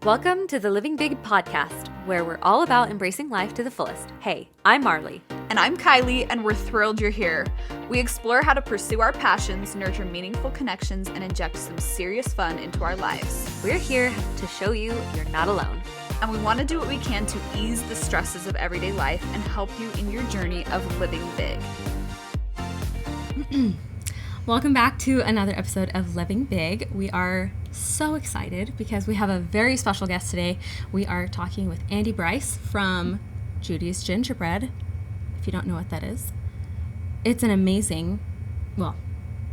Welcome to the Living Big podcast, where we're all about embracing life to the fullest. Hey, I'm Marley. And I'm Kylie, and we're thrilled you're here. We explore how to pursue our passions, nurture meaningful connections, and inject some serious fun into our lives. We're here to show you you're not alone. And we want to do what we can to ease the stresses of everyday life and help you in your journey of living big. Welcome back to another episode of Living Big. We are so excited because we have a very special guest today. We are talking with Bryce from Judy's Gingerbread. If you don't know what that is, it's an amazing, well,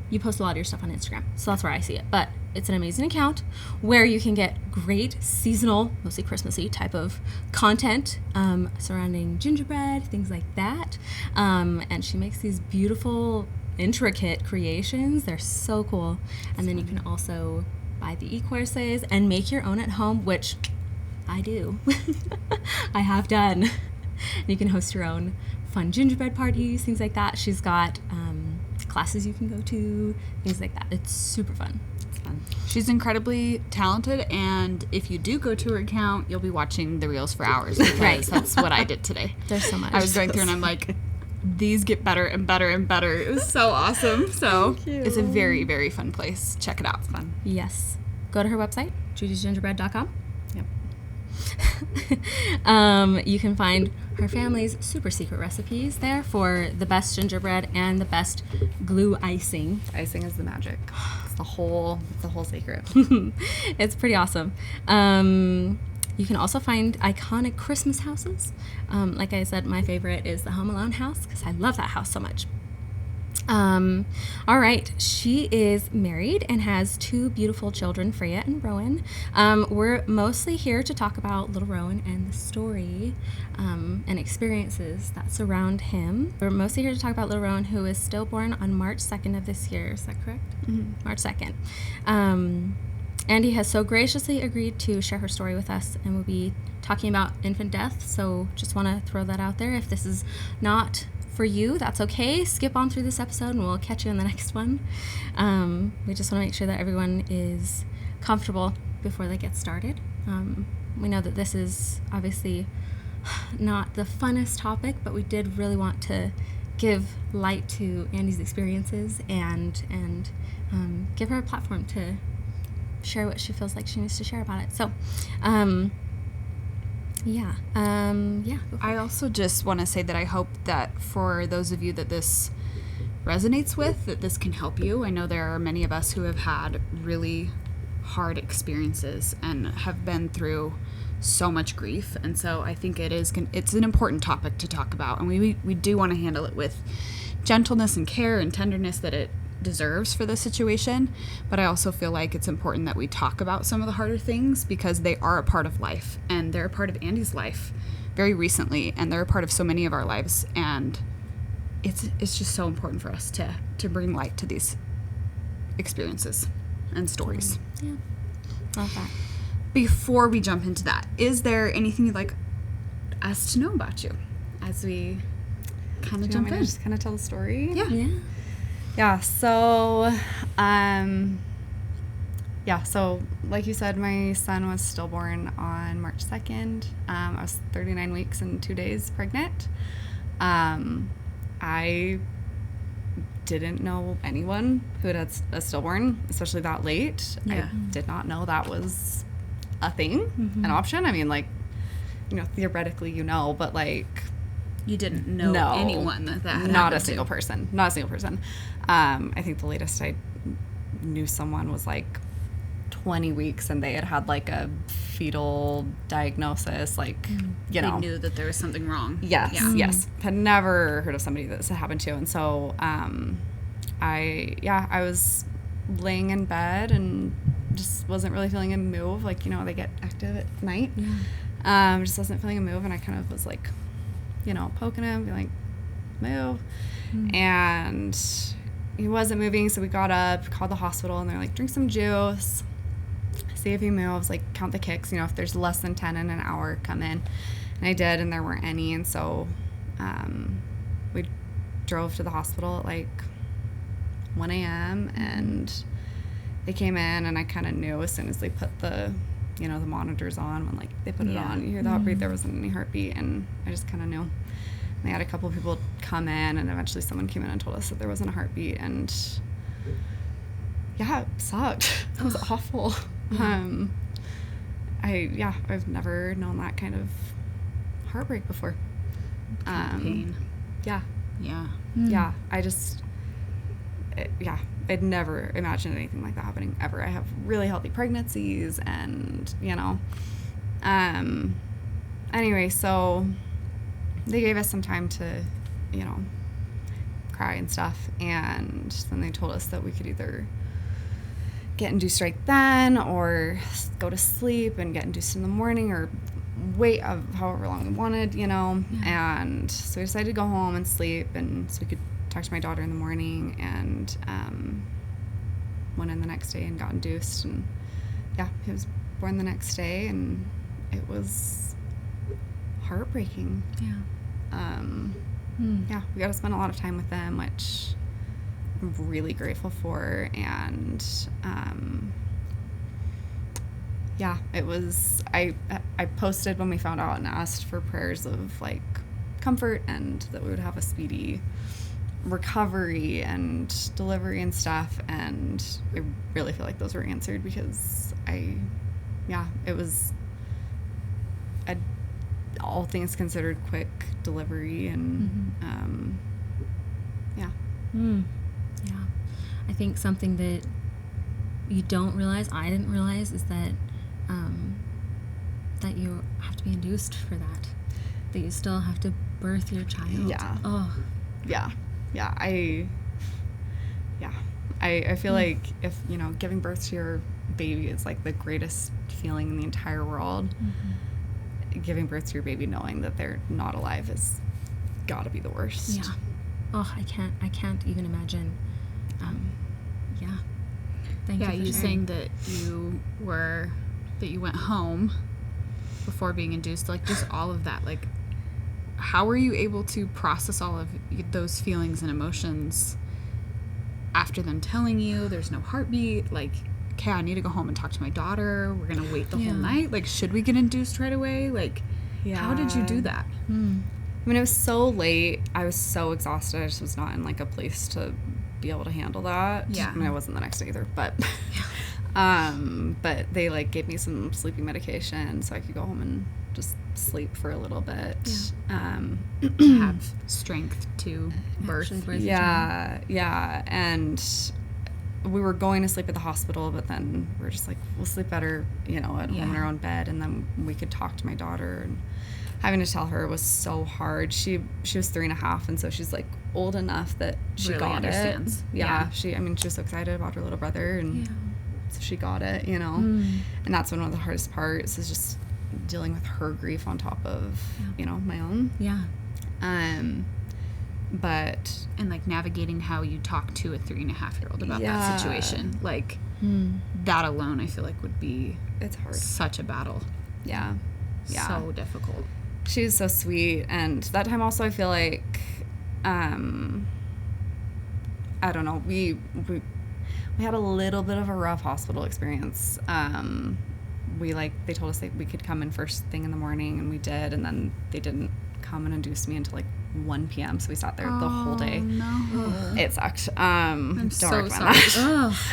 you post a lot of your stuff on Instagram, so that's where I see it, but it's an amazing account where you can get great seasonal, mostly Christmassy type of content surrounding gingerbread, things like that. And she makes these beautiful, intricate creations. They're so cool. And then you can also buy the e-courses and make your own at home, which I do. I have done. And you can host your own fun gingerbread parties, things like that. She's got classes you can go to, things like that. It's super fun. It's fun. She's incredibly talented, and if you do go to her account, you'll be watching the reels for hours. Right. That's what I did today. There's so much. I was going through and I'm like, these get better and better and better. It was so awesome. So it's a very, very fun place. Check it out. It's fun. Yes. Go to her website, judysgingerbread.com. Yep. You can find her family's super secret recipes there for the best gingerbread and the best glue icing. Icing is the magic. It's the whole secret. It's pretty awesome. You can also find iconic Christmas houses. Like I said, my favorite is the Home Alone house because I love that house so much. All right. She is married and has two beautiful children, Freya and Rowan. We're mostly here to talk about little Rowan and the story and experiences that surround him. We're mostly here to talk about little Rowan, who is stillborn on March 2nd of this year. Is that correct? Mm-hmm. March 2nd. Andie has so graciously agreed to share her story with us, and we'll be talking about infant death. So just want to throw that out there. If this is not for you, that's okay. Skip on through this episode and we'll catch you in the next one. We just want to make sure that everyone is comfortable before they get started. We know that this is obviously not the funnest topic, but we did really want to give light to Andie's experiences and give her a platform to share what she feels like she needs to share about it. So, yeah. I also just want to say that I hope that for those of you that this resonates with, that this can help you. I know there are many of us who have had really hard experiences and have been through so much grief, and so I think it's an important topic to talk about, and we do want to handle it with gentleness and care and tenderness that it deserves for this situation. But I also feel like it's important that we talk about some of the harder things because they are a part of life, and they're a part of Andie's life very recently, and they're a part of so many of our lives, and it's just so important for us to bring light to these experiences and stories. Yeah, love that. Before we jump into that, is there anything you'd like us to know about you as we kind of jump in? Just kind of tell the story. Yeah. So like you said, my son was stillborn on March 2nd. I was 39 weeks and 2 days pregnant. I didn't know anyone who had a stillborn, especially that late. Yeah. I did not know that was a thing, an option. I mean, like, theoretically, but like, You didn't know anyone that had not a single person. I think the latest I knew someone was like 20 weeks and they had like a fetal diagnosis, like, They knew that there was something wrong. Yes. Had never heard of somebody that this had happened to. And so I was laying in bed and just wasn't really feeling a move. Like, they get active at night. Just wasn't feeling a move, and I kind of was like, poking him, being like, move. And he wasn't moving, so we got up, called the hospital, and they're like, drink some juice, see if he moves, like, count the kicks, if there's less than 10 in an hour, come in. And I did, and there weren't any, and so we drove to the hospital at like 1 a.m., and they came in, and I kind of knew as soon as they put the you know, the monitor's on, when like they put it on, you hear the heartbeat, there wasn't any heartbeat, and I just kind of knew. And they had a couple of people come in, and eventually someone came in and told us that there wasn't a heartbeat, and yeah, it sucked. It was awful. I've never known that kind of heartbreak before. Pain. Yeah. Yeah. Yeah. I'd never imagined anything like that happening ever. I have really healthy pregnancies, and, you know, anyway, so they gave us some time to, you know, cry and stuff, and then they told us that we could either get induced right then or go to sleep and get induced in the morning, or wait of however long we wanted, you know. And so we decided to go home and sleep, and so we could talk to my daughter in the morning, and went in the next day and got induced, and he was born the next day, and it was heartbreaking. We got to spend a lot of time with them, which I'm really grateful for. And it was, I posted when we found out and asked for prayers of like comfort, and that we would have a speedy recovery and delivery and stuff, and I really feel like those were answered, because it was a, all things considered, quick delivery, and I think something that you don't realize, I didn't realize, is that that you have to be induced for that you still have to birth your child. I feel like, if, you know, giving birth to your baby is like the greatest feeling in the entire world, giving birth to your baby knowing that they're not alive has got to be the worst. I can't even imagine. Thank you. You saying that you went home before being induced, like just all of that, like how were you able to process all of those feelings and emotions after them telling you there's no heartbeat? Like, okay, I need to go home and talk to my daughter, we're gonna wait the whole night, like should we get induced right away? Like, how did you do that? I mean, it was so late, I was so exhausted, I just was not in like a place to be able to handle that. I mean, I wasn't the next day either, but but they like gave me some sleeping medication so I could go home and just sleep for a little bit. Have strength to birth. And we were going to sleep at the hospital, but then we were just like, we'll sleep better, you know, at home in our own bed, and then we could talk to my daughter. And having to tell her was so hard. She was 3.5, and so she's like old enough that she really got understands. it. She was so excited about her little brother, and so she got it, you know. And that's one of the hardest parts, is just dealing with her grief on top of you know, my own. But and like navigating how you talk to a 3.5-year-old about that situation, like that alone, I feel like would be, it's hard, such a battle. So difficult. She was so sweet, and that time also I feel like I don't know, we had a little bit of a rough hospital experience. They told us that we could come in first thing in the morning, and we did, and then they didn't come and induce me until like 1 p.m. so we sat there the whole day. It sucked. I'm so sorry.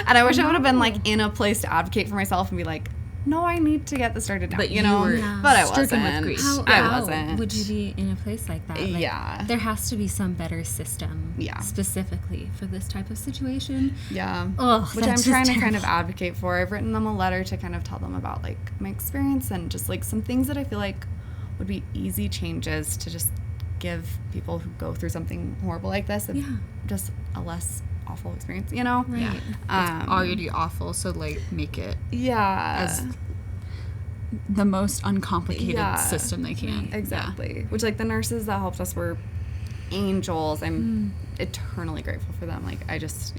And I wish I would have been like in a place to advocate for myself and be like, no, I need to get this started now. But you know, but I wasn't. With grief. I wasn't. Would you be in a place like that? Like, there has to be some better system, specifically for this type of situation. Which I'm trying to kind of advocate for. I've written them a letter to kind of tell them about like my experience, and just like some things that I feel like would be easy changes to just give people who go through something horrible like this just a less awful experience, you know? It's already awful, so like make it as the most uncomplicated system they can. Exactly. Which like the nurses that helped us were angels. I'm eternally grateful for them. Like I just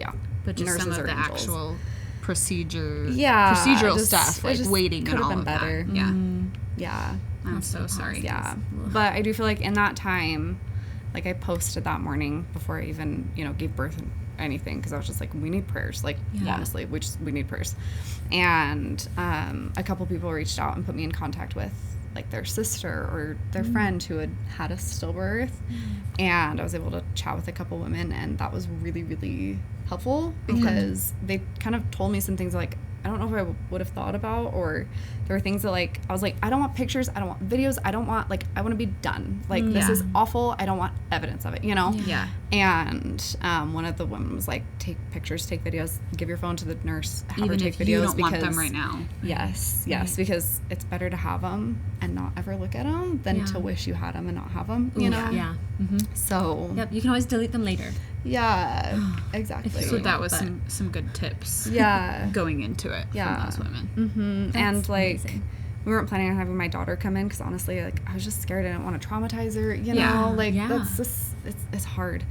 but just nurses some of the angels. Actual procedural stuff, like waiting and all been of better. That. I'm so sorry. But I do feel like in that time, like I posted that morning before I even, you know, gave birth anything, because I was just like, we need prayers. Like, Yeah. honestly, we need prayers. And a couple people reached out and put me in contact with like their sister or their friend who had a stillbirth. And I was able to chat with a couple women, and that was really, really helpful, because they kind of told me some things like I don't know if I would have thought about, or there were things that like I was like, I don't want pictures, I don't want videos, I don't want, like, I want to be done, like this is awful, I don't want evidence of it, you know. And one of the women was like, take pictures, take videos, give your phone to the nurse, have her Even take if videos, you don't because want them right now. yes, because it's better to have them and not ever look at them than to wish you had them and not have them, you know. Yeah. So Yep. You can always delete them later. yeah, exactly. So that was some good tips. Yeah. Going into it from those women. And like amazing. we weren't planning on having my daughter come in, because honestly, like, I was just scared. I didn't want to traumatize her, you know, like that's just it's hard.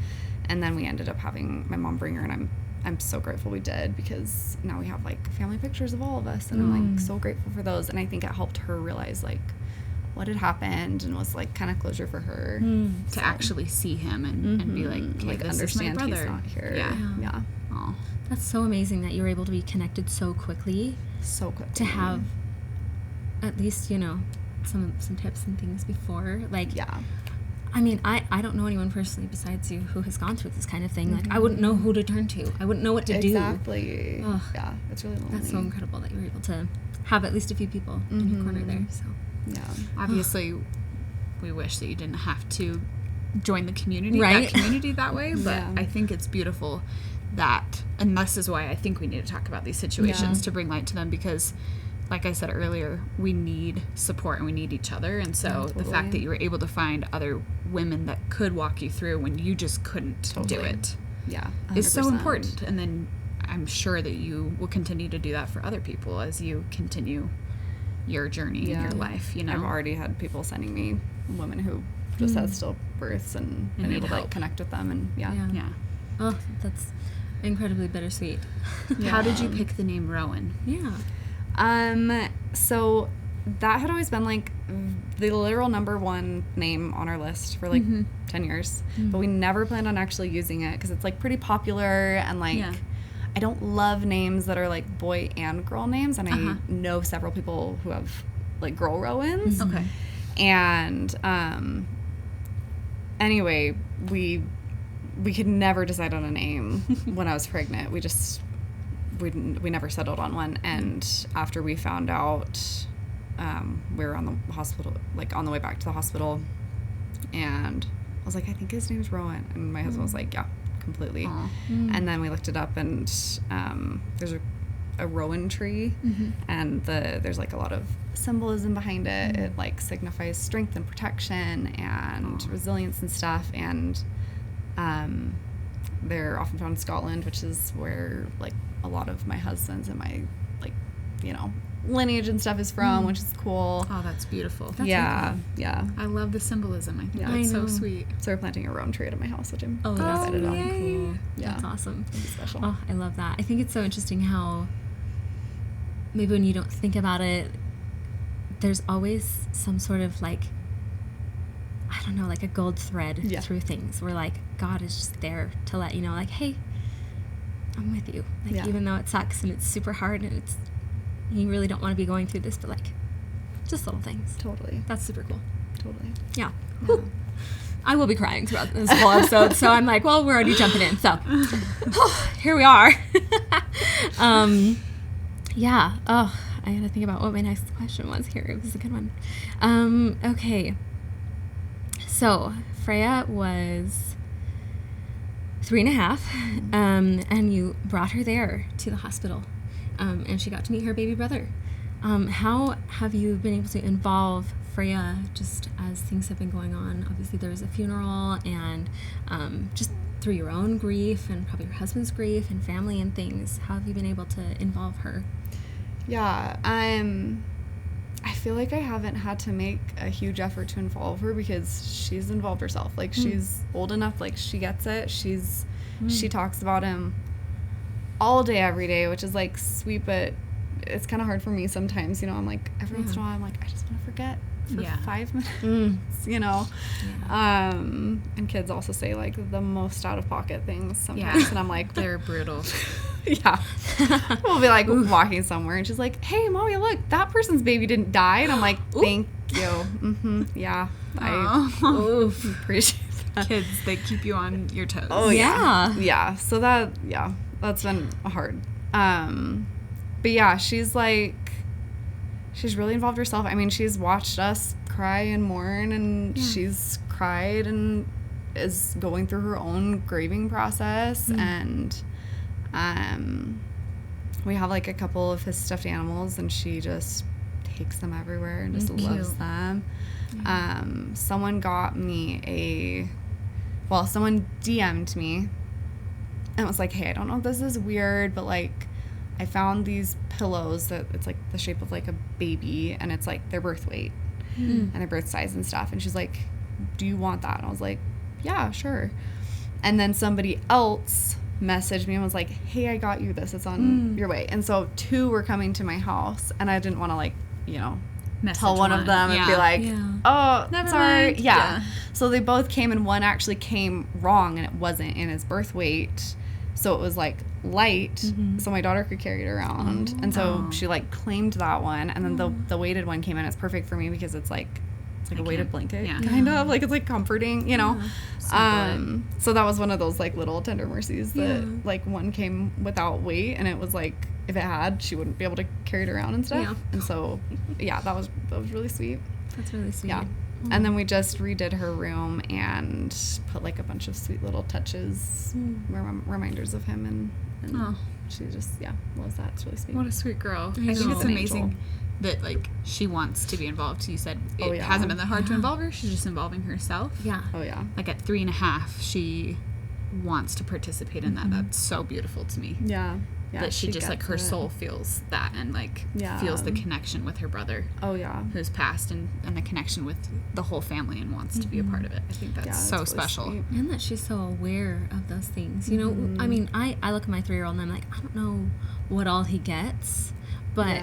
And then we ended up having my mom bring her, and I'm so grateful we did, because now we have like family pictures of all of us, and I'm like so grateful for those. And I think it helped her realize like what had happened, and was like kind of closure for her To actually see him and be like, okay, like this understand is my brother. he's not here. Yeah. Oh, That's so amazing that you were able to be connected so quickly, So quick to have at least, you know, some tips and things before. Like, I mean, I don't know anyone personally besides you who has gone through this kind of thing. Like, I wouldn't know who to turn to. I wouldn't know what to do. Exactly. Ugh. Yeah, it's really lonely. That's so incredible that you were able to have at least a few people in your corner there. So Yeah. obviously, we wish that you didn't have to join the community, Right? that community that way. But Yeah. I think it's beautiful that, and this is why I think we need to talk about these situations to bring light to them, because like I said earlier, we need support and we need each other. And so the fact that you were able to find other women that could walk you through when you just couldn't do it Yeah. is so 100%. important. And then I'm sure that you will continue to do that for other people as you continue your journey in your life, you know. I've already had people sending me women who just had stillbirths and been need able to like help. connect with them, and yeah. Oh, that's incredibly bittersweet. How did you pick the name Rowan? Yeah. So that had always been like the literal number one name on our list for like 10 years, but we never planned on actually using it, because it's like pretty popular, and like I don't love names that are like boy and girl names, and I know several people who have like girl Rowans. Okay. And anyway, we could never decide on a name when I was pregnant. We never settled on one. And after we found out, we were on the hospital, like on the way back to the hospital, and I was like, I think his name's Rowan. And my husband was like, yeah, completely. And then we looked it up, and there's a rowan tree, and there's like a lot of symbolism behind it. It like signifies strength and protection and resilience and stuff. And they're often found in Scotland, which is where like a lot of my husband's and my, like, you know, lineage and stuff is from, which is cool. Oh, that's beautiful. Yeah. I love the symbolism. I think Yeah. that's I so know. sweet. So we're planting a rowan tree at my house, which I'm Oh, that's excited about. cool. Yeah. That's awesome. It'll be special. Oh, I love that. I think it's so interesting how maybe when you don't think about it, there's always some sort of like, I don't know, like a gold thread through things where like God is just there to let you know, like, hey, I'm with you. Like, even though it sucks and it's super hard and it's, you really don't want to be going through this, but like, just little things. Totally. That's super cool. Totally. Yeah. Whew. I will be crying throughout this whole episode, so I'm like, well, we're already jumping in, so here we are. Yeah. Oh, I gotta think about what my next question was here. It was a good one. Okay. So Freya was 3.5, and you brought her there to the hospital, and she got to meet her baby brother. How have you been able to involve Freya just as things have been going on? Obviously there was a funeral, and just through your own grief and probably your husband's grief and family and things, how have you been able to involve her? Yeah, I feel like I haven't had to make a huge effort to involve her, because she's involved herself. Like, she's old enough, like, she gets it. She talks about him all day, every day, which is, like, sweet, but it's kind of hard for me sometimes, you know. I'm like, every once in a while, I'm like, I just want to forget for Yeah. 5 minutes, you know. And kids also say like the most out of pocket things sometimes, Yeah. and I'm like, They're brutal. yeah. We'll be like walking somewhere, and she's like, "Hey, mommy, look, that person's baby didn't die," and I'm like, "Thank you." Yeah, I appreciate that. Kids, they keep you on your toes. Oh Yeah. yeah. So that's been hard. But yeah, she's really involved herself. I mean, she's watched us cry and mourn, and she's cried and is going through her own grieving process. And we have like a couple of his stuffed animals, and she just takes them everywhere and just loves them. Someone DM'd me and was like, "Hey, I don't know if this is weird, but like I found these pillows that it's like the shape of like a baby, and it's like their birth weight and their birth size and stuff." And she's like, "Do you want that?" And I was like, "Yeah, sure." And then somebody else messaged me and was like, "Hey, I got you this. It's on your way." And so 2 were coming to my house, and I didn't want to like, you know, Message tell one of them and be like, "Oh, Never sorry." mind. Yeah. Yeah. So they both came, and one actually came wrong, and it wasn't in his birth weight. So it was like light, so my daughter could carry it around. And so she like claimed that one, and then the weighted one came in. It's perfect for me because it's like a weighted blanket, kind of like it's like comforting, you know. So that was one of those like little tender mercies that like one came without weight, and it was like if it had, she wouldn't be able to carry it around and stuff. Yeah. And so that was really sweet. That's really sweet. Yeah. And then we just redid her room and put like a bunch of sweet little touches, reminders of him, and she just loves that. It's really sweet. What a sweet girl. I know. think it's An amazing angel. that like she wants to be involved. You said it hasn't been that hard to involve her. She's just involving herself. Yeah. Oh yeah. Like at 3.5, she wants to participate in that. That's so beautiful to me. Yeah. Yeah. That she just like gets her it. soul feels that and like Yeah. feels the connection with her brother Oh yeah. who's passed and the connection with the whole family and wants to be a part of it. I think that's so really special. sweet. And that she's so aware of those things. You know, I mean, I look at my 3-year-old and I'm like, I don't know what all he gets, but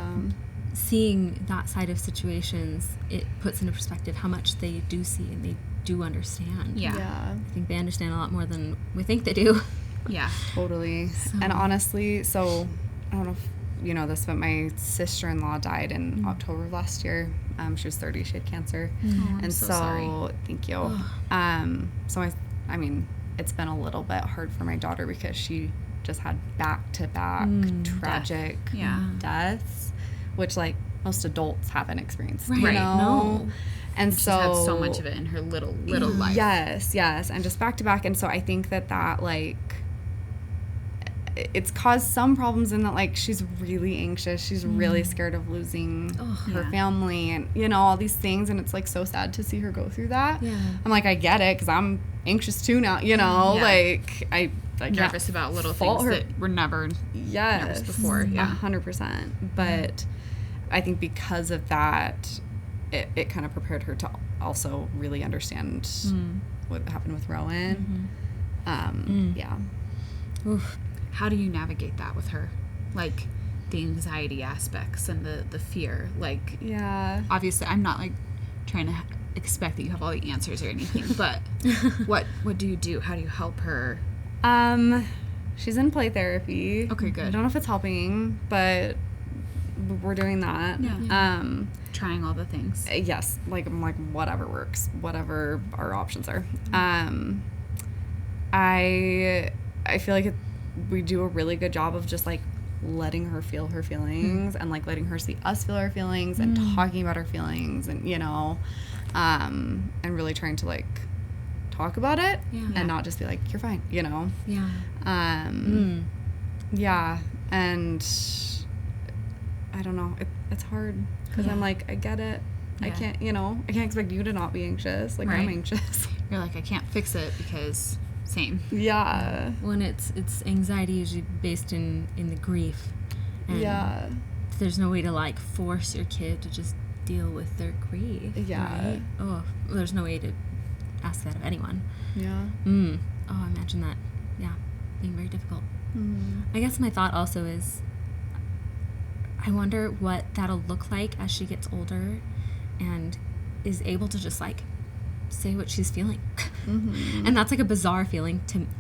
seeing that side of situations, it puts into perspective how much they do see and they do understand. Yeah. I think they understand a lot more than we think they do. Yeah. Totally. And honestly, so I don't know if you know this, but my sister-in-law died in October of last year. She was 30. She had cancer. I'm so sorry. Thank you. So I mean, it's been a little bit hard for my daughter because she just had back-to-back tragic deaths, which like most adults haven't experienced. Right. You know? No. And She's so had so much of it in her little life. Yes, and just back to back. And so I think that like it's caused some problems in that like she's really anxious. She's really scared of losing her family and you know all these things. And it's like so sad to see her go through that. Yeah. I'm like, I get it because I'm anxious too now. You know, like I Nervous about little fault things her. that were never nervous before. Yeah. 100%. But I think because of that, it kind of prepared her to also really understand what happened with Rowan. Yeah. Oof. How do you navigate that with her? Like the anxiety aspects and the fear. Like Yeah. obviously I'm not like trying to expect that you have all the answers or anything, but what do you do? How do you help her? She's in play therapy. Okay, good. I don't know if it's helping, but we're doing that. Yeah. Trying all the things. Yes, like I'm like whatever works, whatever our options are. I feel like we do a really good job of just like letting her feel her feelings and like letting her see us feel our feelings and talking about our feelings and you know, and really trying to like talk about it and not just be like you're fine, you know. Yeah. Yeah, and I don't know. It's hard because I'm like I get it. I can't, you know, I can't expect you to not be anxious. Like I'm anxious. You're like I can't fix it because same. Yeah. When it's anxiety usually based in the grief. And there's no way to like force your kid to just deal with their grief. Yeah. Right? Oh, there's no way to ask that of anyone. Yeah. Oh, I imagine that. Yeah, being very difficult. I guess my thought also is, I wonder what that'll look like as she gets older, and is able to just like say what she's feeling. Mm-hmm. And that's like a bizarre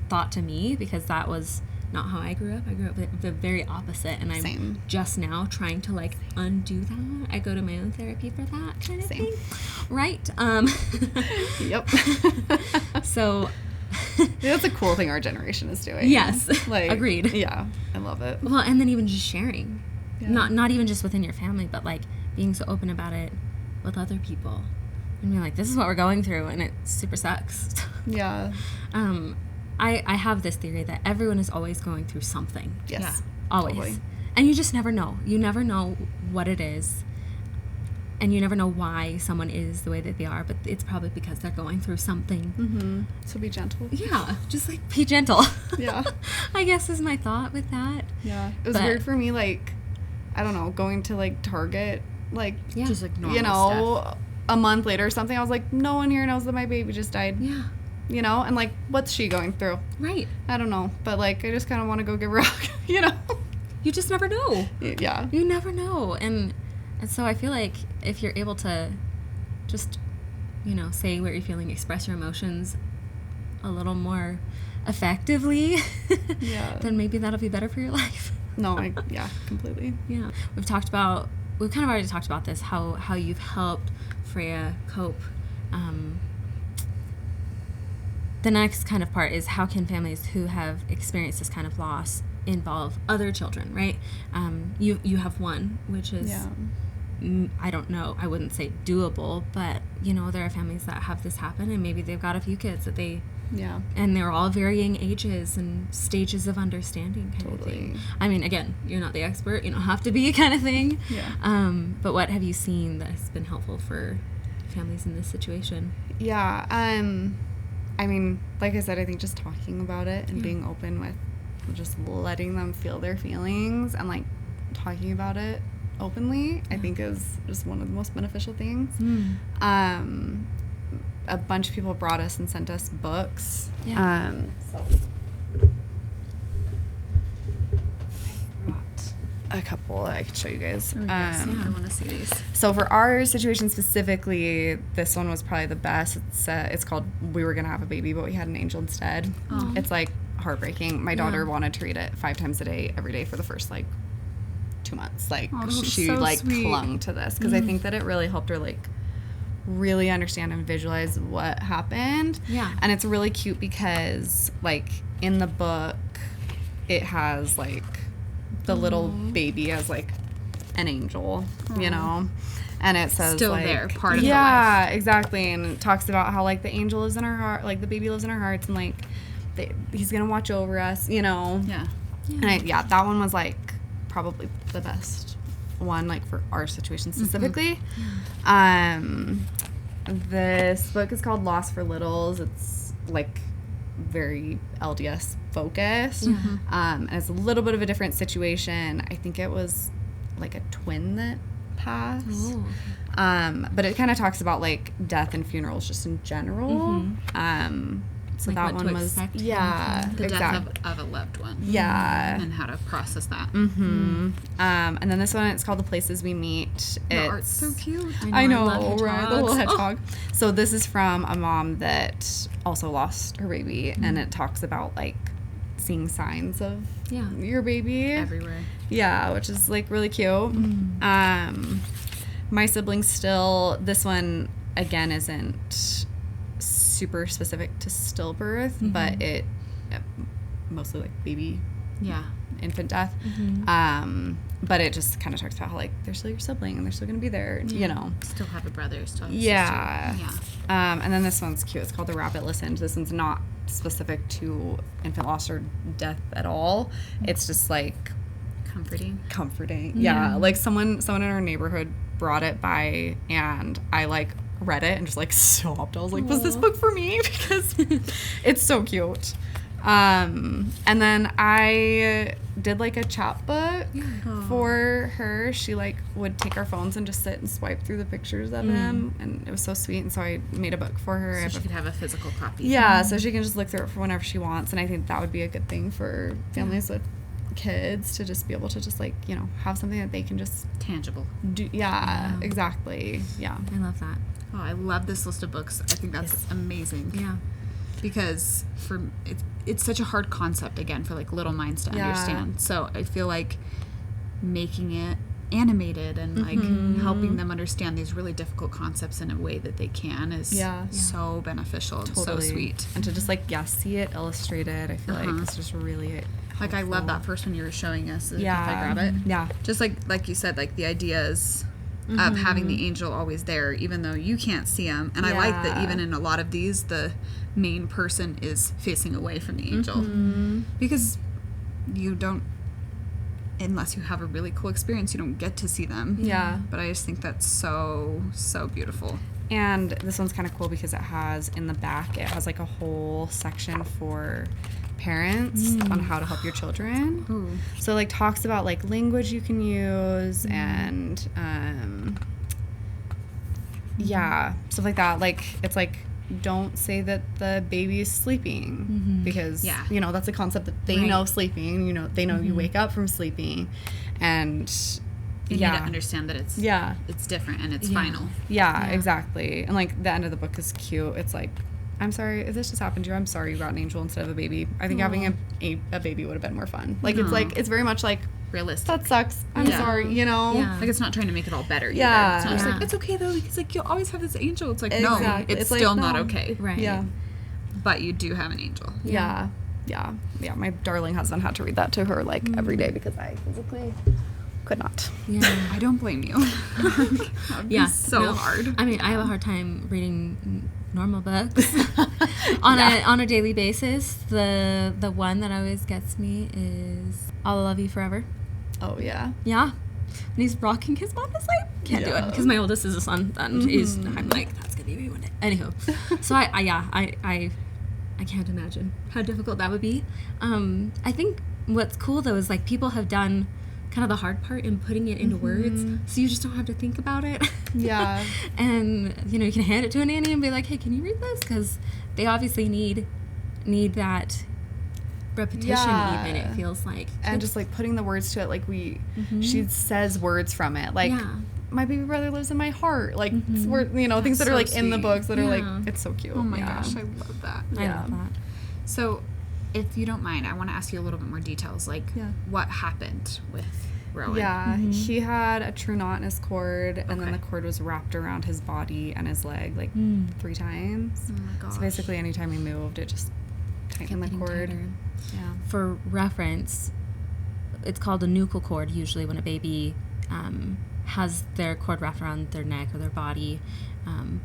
thought to me, because that was not how I grew up. I grew up the very opposite, and I'm Same. just now trying to like undo that. I go to my own therapy for that kind of thing, right? Yep. So That's a cool thing our generation is doing. yes, Like, agreed. Yeah, I love it. Well, and then even just sharing, Yeah. not even just within your family, but like being so open about it with other people, and being like, this is what we're going through, and it super sucks. Yeah. I have this theory that everyone is always going through something. Yes. Yeah, always. Totally. And you just never know. You never know what it is. And you never know why someone is the way that they are, but it's probably because they're going through something. Mm-hmm. So be gentle. Yeah, just like be gentle. Yeah. I guess is my thought with that. Yeah. It was But- weird for me, like, I don't know, going to like Target, like, Yeah. Just like normal you know, stuff. a month later or something. I was like, no one here knows that my baby just died. Yeah, You know, and like, what's she going through? right. I don't know, but like, I just kind of want to go give her a hug, you know? You just never know. Yeah. You never know. And so I feel like if you're able to just, you know, say what you're feeling, express your emotions a little more effectively, Yeah. then maybe that'll be better for your life. No, yeah, completely. Yeah. We've kind of already talked about this, how you've helped Freya cope. The next kind of part is, how can families who have experienced this kind of loss involve other children, right? You have one, which is, Yeah. I don't know, I wouldn't say doable, but, you know, there are families that have this happen, and maybe they've got a few kids that Yeah. and they're all varying ages and stages of understanding kind of Totally. thing. I mean, again, you're not the expert, you don't have to be kind of thing. Yeah. But what have you seen that has been helpful for families in this situation? Yeah. I mean, like I said, I think just talking about it and being open with just letting them feel their feelings and like talking about it openly, I think is just one of the most beneficial things. A bunch of people brought us and sent us books. Yeah. I brought a couple I could show you guys. I want to see these. So for our situation specifically, this one was probably the best. It's called "We Were Gonna Have a Baby, but We Had an Angel Instead." It's like heartbreaking. My daughter wanted to read it 5 times a day, every day for the first like 2 months. Like she so like sweet. clung to this because I think that it really helped her like really understand and visualize what happened. Yeah. And it's really cute because like in the book, it has like the little baby as like an angel, you know, and it says Still like, there, part of her yeah, exactly, and it talks about how like the angel lives in our heart, like the baby lives in our hearts, and like he's gonna watch over us, you know. Yeah. And that one was like probably the best one like for our situation specifically. This book is called Lost for Littles. It's like very LDS focused. And it's a little bit of a different situation. I think it was like a twin that passed. But it kind of talks about like death and funerals just in general. So Like that what to one was expect. The exactly. death of a loved one. Yeah. And how to process that. And then this one, it's called The Places We Meet. The art's so cute. I know, love right? The little hedgehogs. hedgehog. So this is from a mom that also lost her baby, and it talks about like seeing signs of your baby Everywhere. Yeah, which is like really cute. My siblings still. This one again isn't super specific to stillbirth, but it mostly like baby infant death. But it just kind of talks about how like they're still your sibling and they're still gonna be there, you know. Still have a brother, still have a Yeah. sister. Yeah. And then this one's cute. It's called The Rabbit Listened. This one's not specific to infant loss or death at all. It's just like Comforting. Yeah, like someone in our neighborhood brought it by, and I like read it and just like sobbed. I was like, was this book for me? Because it's so cute. And then I did like a chapbook for her. She like would take our phones and just sit and swipe through the pictures of him, and it was so sweet. And so I made a book for her. So she could have a physical copy. Yeah, so she can just look through it for whenever she wants. And I think that would be a good thing for families with kids to just be able to just like, you know, have something that they can just Tangible. do. Yeah, exactly. Yeah. I love that. Oh, I love this list of books. I think that's amazing. Yeah. Because it's such a hard concept, again, for like little minds to understand. So I feel like making it animated and like helping them understand these really difficult concepts in a way that they can is so beneficial and so sweet. And to just like see it illustrated, I feel like it's just really helpful. Like I love that first one you were showing us. If I grab it, just like you said, like the ideas of having the angel always there, even though you can't see him. And I like that even in a lot of these, the main person is facing away from the angel, because you don't, unless you have a really cool experience, you don't get to see them. Yeah. But I just think that's so beautiful. And this one's kind of cool because it has in the back, it has like a whole section for parents on how to help your children. Ooh. So like talks about like language you can use and stuff like that. Like it's like, don't say that the baby is sleeping because you know that's a concept that they know sleeping, you know, they know you wake up from sleeping, and you need to understand that it's different and it's final. Exactly. And like the end of the book is cute. It's like, I'm sorry if this just happened to you, I'm sorry you got an angel instead of a baby. I think having a baby would have been more fun. Like it's like, it's very much like realistic. That sucks, I'm sorry, you know. Like it's not trying to make it all better either. It's not just like, it's okay though because like you'll always have this angel. It's like no, it's still like, not okay. Right. But you do have an angel. Yeah. My darling husband had to read that to her like every day because I physically could not. I don't blame you. That'd be so hard. I mean, I have a hard time reading normal books on a daily basis. The one that always gets me is I'll Love You Forever. Oh yeah. And he's rocking his mom to sleep. Can't do it because my oldest is a son, and I'm like, that's gonna be me one day. Anywho, so I can't imagine how difficult that would be. I think what's cool though is like people have done kind of the hard part in putting it into words, so you just don't have to think about it. And you know, you can hand it to a nanny and be like, hey, can you read this, because they obviously need that repetition. Even it feels like, and just like putting the words to it, like she says words from it, like my baby brother lives in my heart, like you know, things that are like in the books that are like, it's so cute. Oh my gosh, I love that. I love that. So if you don't mind, I want to ask you a little bit more details, like what happened with Rowan. He had a true knot in his cord, and then the cord was wrapped around his body and his leg like 3 times. Oh my gosh. So basically anytime he moved, it just tightened the cord. For reference, it's called a nuchal cord usually when a baby has their cord wrapped around their neck or their body,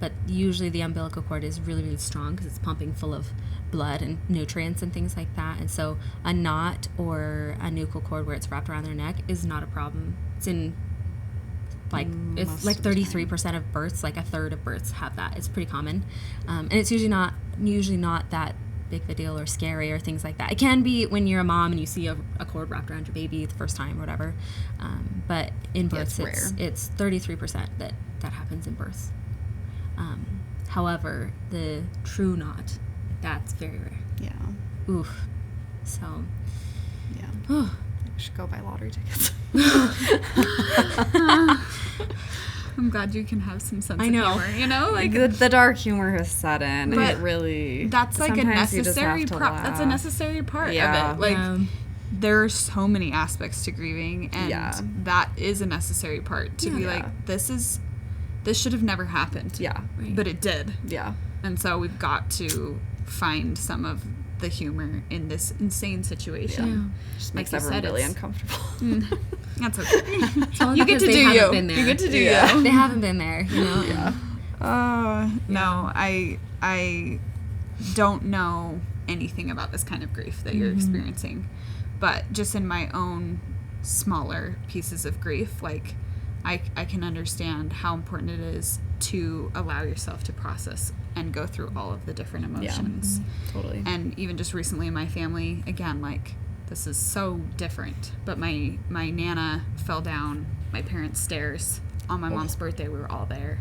but usually the umbilical cord is really, really strong because it's pumping full of blood and nutrients and things like that. And so a knot or a nuchal cord where it's wrapped around their neck is not a problem. It's in like it's like 33% of births, like a third of births have that. It's pretty common, and it's usually not that big of a deal or scary or things like that. It can be when you're a mom and you see a cord wrapped around your baby the first time or whatever, but in births it's 33% that happens in births. However, the true knot, that's very rare. Oof. So we should go buy lottery tickets. I'm glad you can have some sense of humor, you know? Like the dark humor has set in. But it really, that's like a necessary that's a necessary part of it. Like there's so many aspects to grieving, and that is a necessary part to be like, this should have never happened. But it did. And so we've got to find some of the humor in this insane situation. Just makes everyone really uncomfortable. That's okay. You get to do you. You get to do you. They haven't been there, you know. No, I don't know anything about this kind of grief that you're experiencing, but just in my own smaller pieces of grief, like I can understand how important it is to allow yourself to process and go through all of the different emotions. Totally. And even just recently in my family, again, like this is so different, but my Nana fell down my parents' stairs on my mom's birthday. We were all there,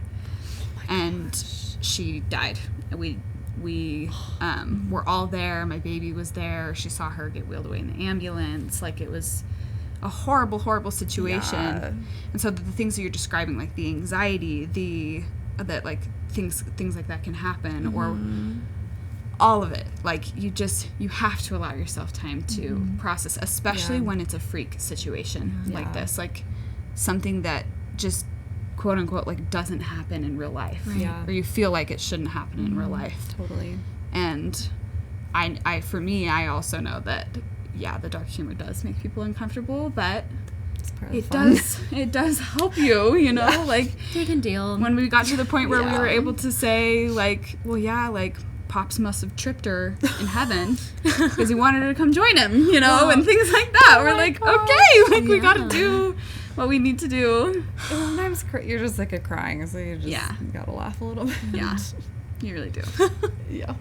and she died. We were all there. My baby was there. She saw her get wheeled away in the ambulance. Like it was a horrible situation. And so the things that you're describing, like the anxiety, the that like things like that can happen, or all of it. Like you have to allow yourself time to process, especially when it's a freak situation like this, like something that just quote unquote like doesn't happen in real life, or you feel like it shouldn't happen in real life. Totally. And for me, I also know that the dark humor does make people uncomfortable, but it does help you, you know, like They can deal. when we got to the point where we were able to say like, well, like Pops must have tripped her in heaven because he wanted her to come join him, you know, and things like that. We're like, okay, like we got to do what we need to do. Sometimes you're just like crying, so you just gotta laugh a little bit. Yeah, you really do. Yeah.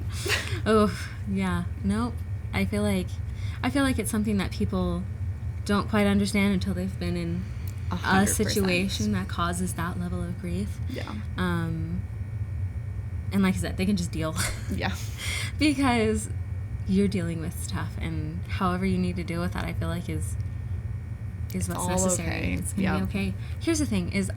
Oh, yeah. Nope. I feel like it's something that people don't quite understand until they've been in a 100%. situation that causes that level of grief. Yeah. And like I said, they can just deal. Yeah. Because you're dealing with stuff, and however you need to deal with that, I feel like is what's all necessary. okay. It's gonna be okay. Here's the thing: is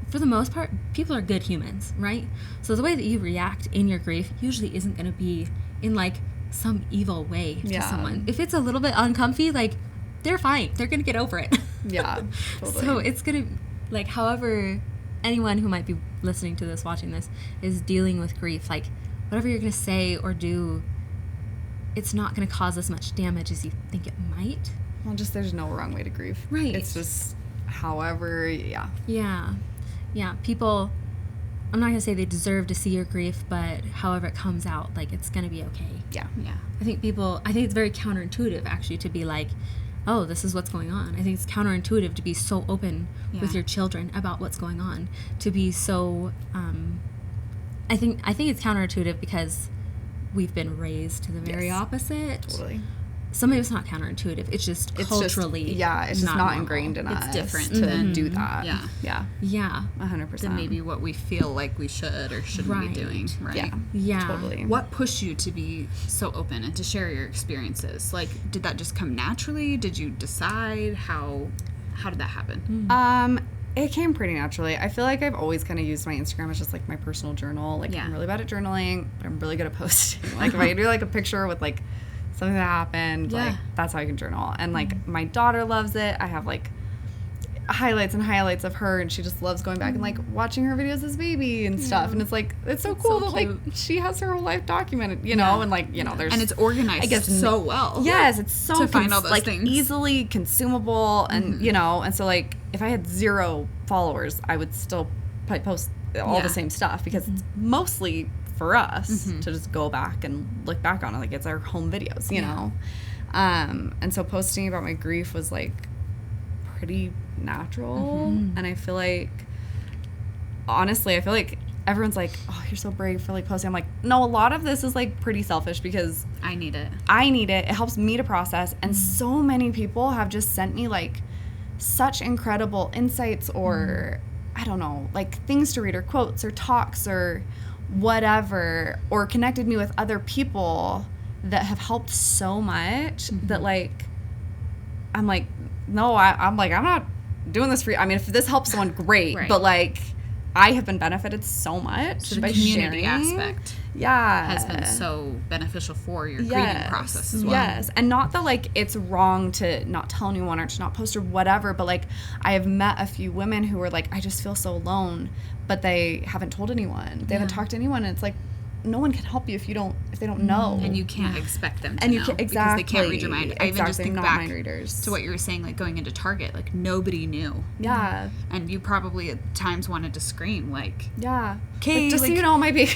for the most part, people are good humans, right? So the way that you react in your grief usually isn't going to be in like some evil way to someone. If it's a little bit uncomfy, like they're fine. They're going to get over it. Yeah. Totally. So it's going to, like, however anyone who might be listening to this, watching this, is dealing with grief, like whatever you're going to say or do, it's not going to cause as much damage as you think it might. Well, just there's no wrong way to grieve. Right. It's just however, Yeah. People, I'm not going to say they deserve to see your grief, but however it comes out, like, it's going to be okay. Yeah. I think it's very counterintuitive, actually, to be like, oh, this is what's going on. I think it's counterintuitive to be so open with your children about what's going on, to be so, I think it's counterintuitive because we've been raised to the very opposite. Totally. Some of it's not counterintuitive. It's just culturally. It's just not normal. ingrained in us. It's different to do that. Yeah. Yeah. Yeah. 100%. Than maybe what we feel like we should or shouldn't be doing, right? Yeah. Yeah. Totally. What pushed you to be so open and to share your experiences? Like, did that just come naturally? Did you decide? How did that happen? It came pretty naturally. I feel like I've always kind of used my Instagram as just like my personal journal. Like I'm really bad at journaling, but I'm really good at posting. Like if I do like a picture with like something that happened, like that's how I can journal. And like my daughter loves it. I have like highlights and highlights of her, and she just loves going back and like watching her videos as a baby and stuff. And it's like it's so cool that like she has her whole life documented, you know, and like you know there's and it's organized, I guess, so well. Yes, it's so to find all those like things easily consumable, and you know, and so like if I had 0 followers, I would still post all the same stuff because it's mostly for us to just go back and look back on it, like it's our home videos, you know. And so posting about my grief was like pretty natural, and I feel like honestly everyone's like, oh, you're so brave for like posting. I'm like, no, a lot of this is like pretty selfish because I need it. It helps me to process, and so many people have just sent me like such incredible insights or I don't know, like things to read or quotes or talks or whatever, or connected me with other people that have helped so much that like I'm like, no, I'm not doing this for you. I mean, if this helps someone, great. But like, I have been benefited so much So the by community sharing. aspect has been so beneficial for your grieving process as well. Yes, and not that like it's wrong to not tell anyone or to not post or whatever, but like I have met a few women who are like, I just feel so alone, but they haven't told anyone. They haven't talked to anyone, and it's like, no one can help you if they don't know, and you can't expect them to and know you because they can't read your mind. I even just think back mind readers. to what you were saying, like going into Target, like nobody knew. Yeah, and you probably at times wanted to scream, like, okay, like, just like, so you know, my baby.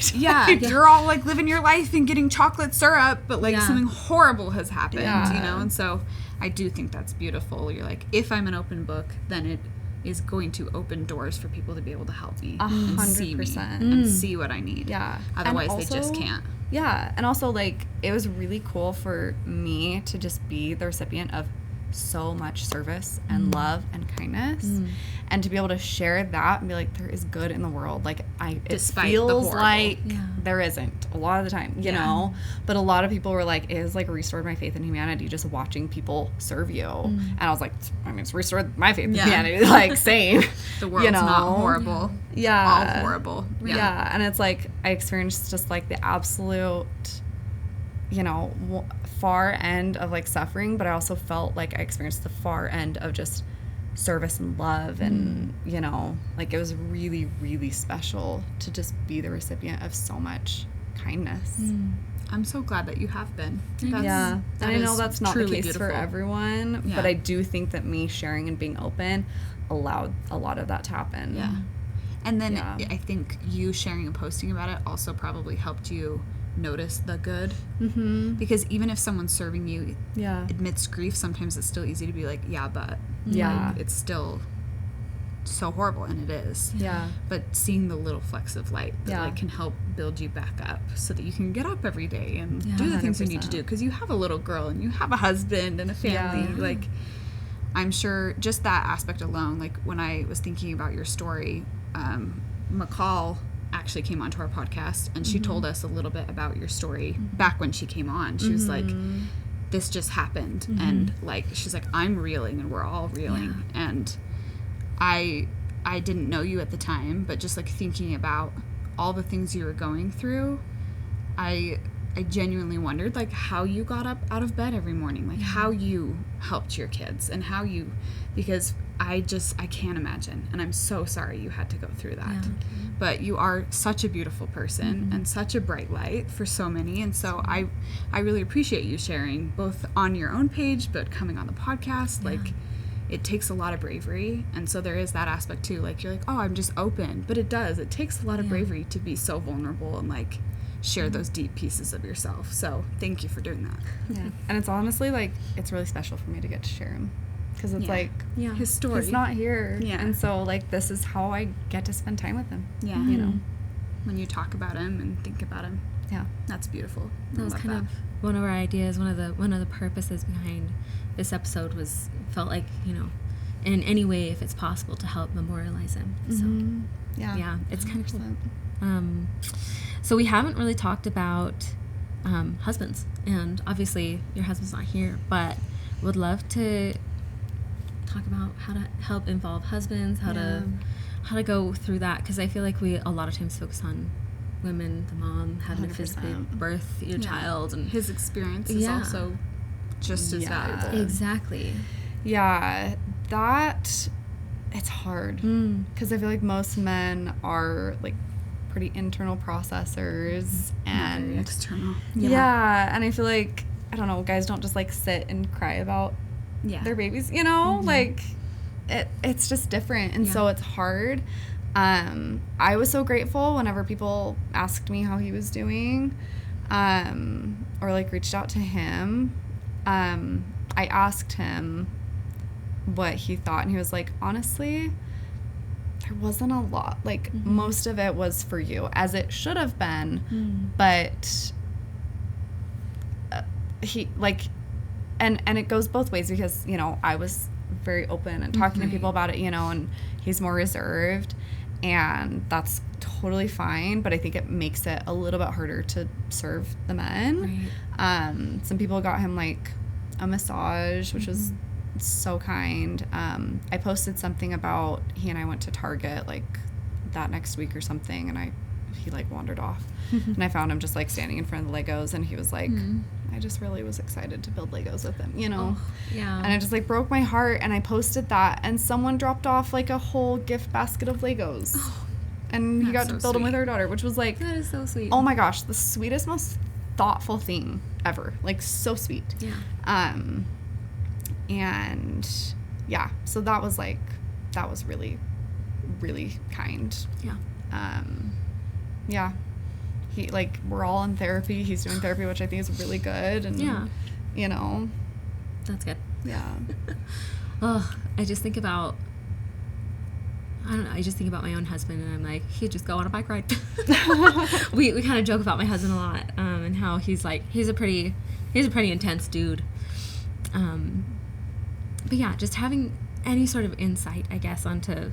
You're all like living your life and getting chocolate syrup, but like something horrible has happened, you know. And so I do think that's beautiful. You're like, if I'm an open book, then it is going to open doors for people to be able to help me and see me and see what I need. Otherwise they just can't. And also like it was really cool for me to just be the recipient of so much service and love and kindness, and to be able to share that and be like, there is good in the world. Like it Despite the feels horrible. like there isn't a lot of the time, you know, but a lot of people were like, it has like restored my faith in humanity just watching people serve you. And I was like, I mean, it's restored my faith in humanity. Like, same. The world's you know? not horrible. Yeah. All horrible. Yeah. And it's like, I experienced just like the absolute, you know, far end of like suffering, but I also felt like I experienced the far end of just service and love, and you know, like it was really, really special to just be the recipient of so much kindness. I'm so glad that you have been. And I know that's not the case beautiful. for everyone, but I do think that me sharing and being open allowed a lot of that to happen. Yeah. And then I think you sharing and posting about it also probably helped you notice the good, because even if someone's serving you amidst grief, sometimes it's still easy to be like, but like, it's still so horrible, and it is. But seeing the little flecks of light that like can help build you back up so that you can get up every day and do the things you need to do, because you have a little girl and you have a husband and a family. Like, I'm sure just that aspect alone, like when I was thinking about your story, McCall actually came onto our podcast, and she told us a little bit about your story back when she came on. She was like, this just happened, and like she's like, I'm reeling and we're all reeling, and I didn't know you at the time, but just like thinking about all the things you were going through, I genuinely wondered like how you got up out of bed every morning, like how you helped your kids, and how you, because I can't imagine, and I'm so sorry you had to go through that. But you are such a beautiful person and such a bright light for so many, and so I really appreciate you sharing both on your own page but coming on the podcast. Like, it takes a lot of bravery, and so there is that aspect too. Like, you're like, oh, I'm just open, but it takes a lot of bravery to be so vulnerable and like share those deep pieces of yourself. So thank you for doing that. And it's honestly like, it's really special for me to get to share him, because it's like his story. He's not here, Yeah. and so like this is how I get to spend time with him. You know, when you talk about him and think about him. That's beautiful. That was kind of one of our ideas. One of the purposes behind this episode felt like, you know, in any way, if it's possible, to help memorialize him. So it's kind of cool. So we haven't really talked about husbands, and obviously your husband's not here, but would love to talk about how to help involve husbands, how to go through that, because I feel like we a lot of times focus on women, the mom having to physically birth your child, and his experience is also just as valuable. Exactly. That it's hard, because I feel like most men are like pretty internal processors and very external. And I feel like, I don't know, guys don't just like sit and cry about their babies, you know, like it's just different, and so it's hard. I was so grateful whenever people asked me how he was doing, or like reached out to him. I asked him what he thought, and he was like, honestly, there wasn't a lot, like most of it was for you, as it should have been, but he like, and it goes both ways, because, you know, I was very open and talking to people about it, you know, and he's more reserved, and that's totally fine, but I think it makes it a little bit harder to serve the men. Some people got him like a massage, which was so kind. I posted something about he and I went to Target like that next week or something, and he like wandered off, and I found him just like standing in front of the Legos, and he was like, I just really was excited to build Legos with him, you know. And it just like broke my heart, and I posted that, and someone dropped off like a whole gift basket of Legos, and he got to build them with our daughter, which was like, That is so sweet. oh my gosh, the sweetest, most thoughtful thing ever, like so sweet. And so that was really, really kind. He like, we're all in therapy. He's doing therapy, which I think is really good, and you know, That's good. Oh, I just think about, I don't know, I just think about my own husband, and I'm like, he'd just go on a bike ride. we kind of joke about my husband a lot, and how he's a pretty intense dude. yeah, just having any sort of insight, I guess, into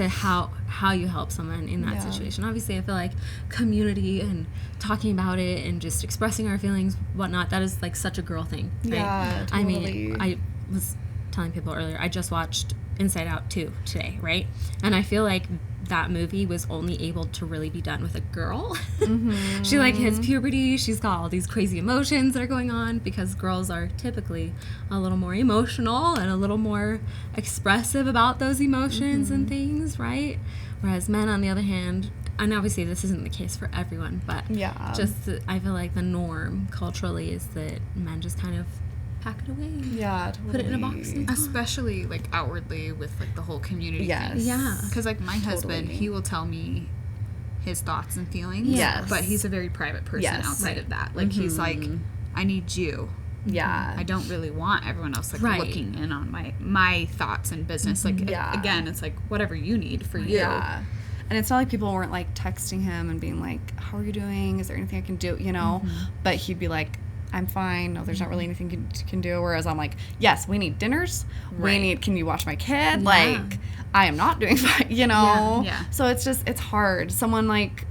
how you help someone in that situation. Obviously, I feel like community and talking about it and just expressing our feelings, whatnot, that is like such a girl thing, right? Yeah, totally. I mean, I was telling people earlier, I just watched Inside Out 2 today, right? And I feel like that movie was only able to really be done with a girl. Mm-hmm. She like hits puberty, she's got all these crazy emotions that are going on, because girls are typically a little more emotional and a little more expressive about those emotions and things, right? Whereas men, on the other hand, and obviously this isn't the case for everyone, but I feel like the norm culturally is that men just kind of pack it away. Yeah, totally. Put it in a box. Especially, like, outwardly with, like, the whole community thing. Yeah. Because, like, my husband, he will tell me his thoughts and feelings. Yes. But he's a very private person outside of that. Like, he's like, I need you. Yeah. I don't really want everyone else, like, looking in on my thoughts and business. Like, again, it's like, whatever you need for you. Yeah. And it's not like people weren't, like, texting him and being like, how are you doing? Is there anything I can do? You know? But he'd be like, I'm fine. No, there's not really anything you can do. Whereas I'm like, yes, we need dinners. Right. Can you watch my kid? Yeah. Like, I am not doing fine, you know? Yeah. So it's hard. Someone, like,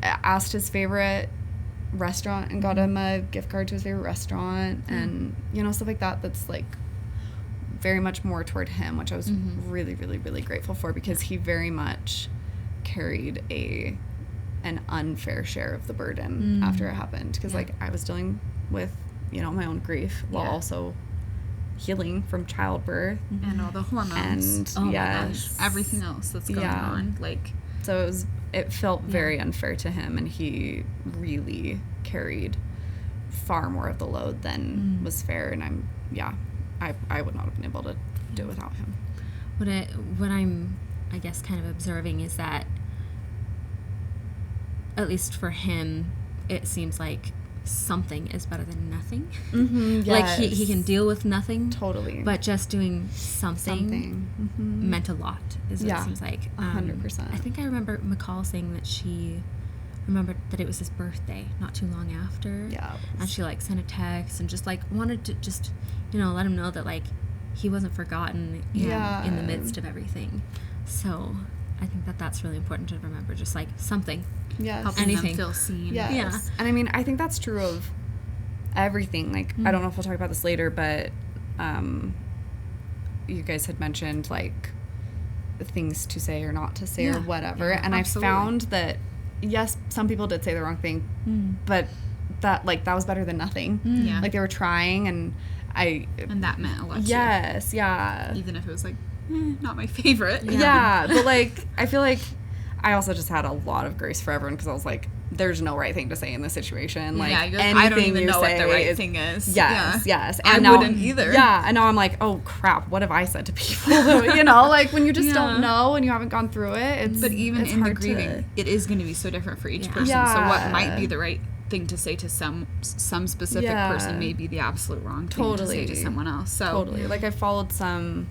asked his favorite restaurant and got him a gift card to his favorite restaurant and, you know, stuff like that. That's, like, very much more toward him, which I was really, really, really grateful for, because he very much carried an unfair share of the burden after it happened, because like I was dealing with, you know, my own grief while also healing from childbirth and all the hormones and my gosh, everything else that's going on, like, so it felt very unfair to him, and he really carried far more of the load than was fair, and I would not have been able to do it without him. What I'm, I guess, kind of observing is that, at least for him, it seems like something is better than nothing. Yes. Like he can deal with nothing. Totally. But just doing something. Meant a lot, is what it seems like. 100%. I think I remember McCall saying that she remembered that it was his birthday not too long after. Yeah. And she like sent a text and just like wanted to just, you know, let him know that like he wasn't forgotten in the midst of everything. So I think that's really important to remember, just like something. Yes. Helping anything. them feel seen. Yes. Yeah. And I mean, I think that's true of everything. Like, I don't know if we'll talk about this later, but you guys had mentioned, like, things to say or not to say or whatever. Yeah, and absolutely. I found that, yes, some people did say the wrong thing, but that was better than nothing. Yeah. Like, they were trying, and that meant a lot to you. Yes, yeah. Even if it was, like, not my favorite. Yeah, but, like, I feel like I also just had a lot of grace for everyone, because I was like, there's no right thing to say in this situation. Like, I don't even know what the right thing is. Yes. And I wouldn't either. Yeah, and now I'm like, oh, crap, what have I said to people? You know, like, when you just don't know and you haven't gone through it, But even it's in the hard grieving, it is going to be so different for each person. Yeah. So what might be the right thing to say to some specific person may be the absolute wrong thing to say to someone else. So Totally. Like, I followed some,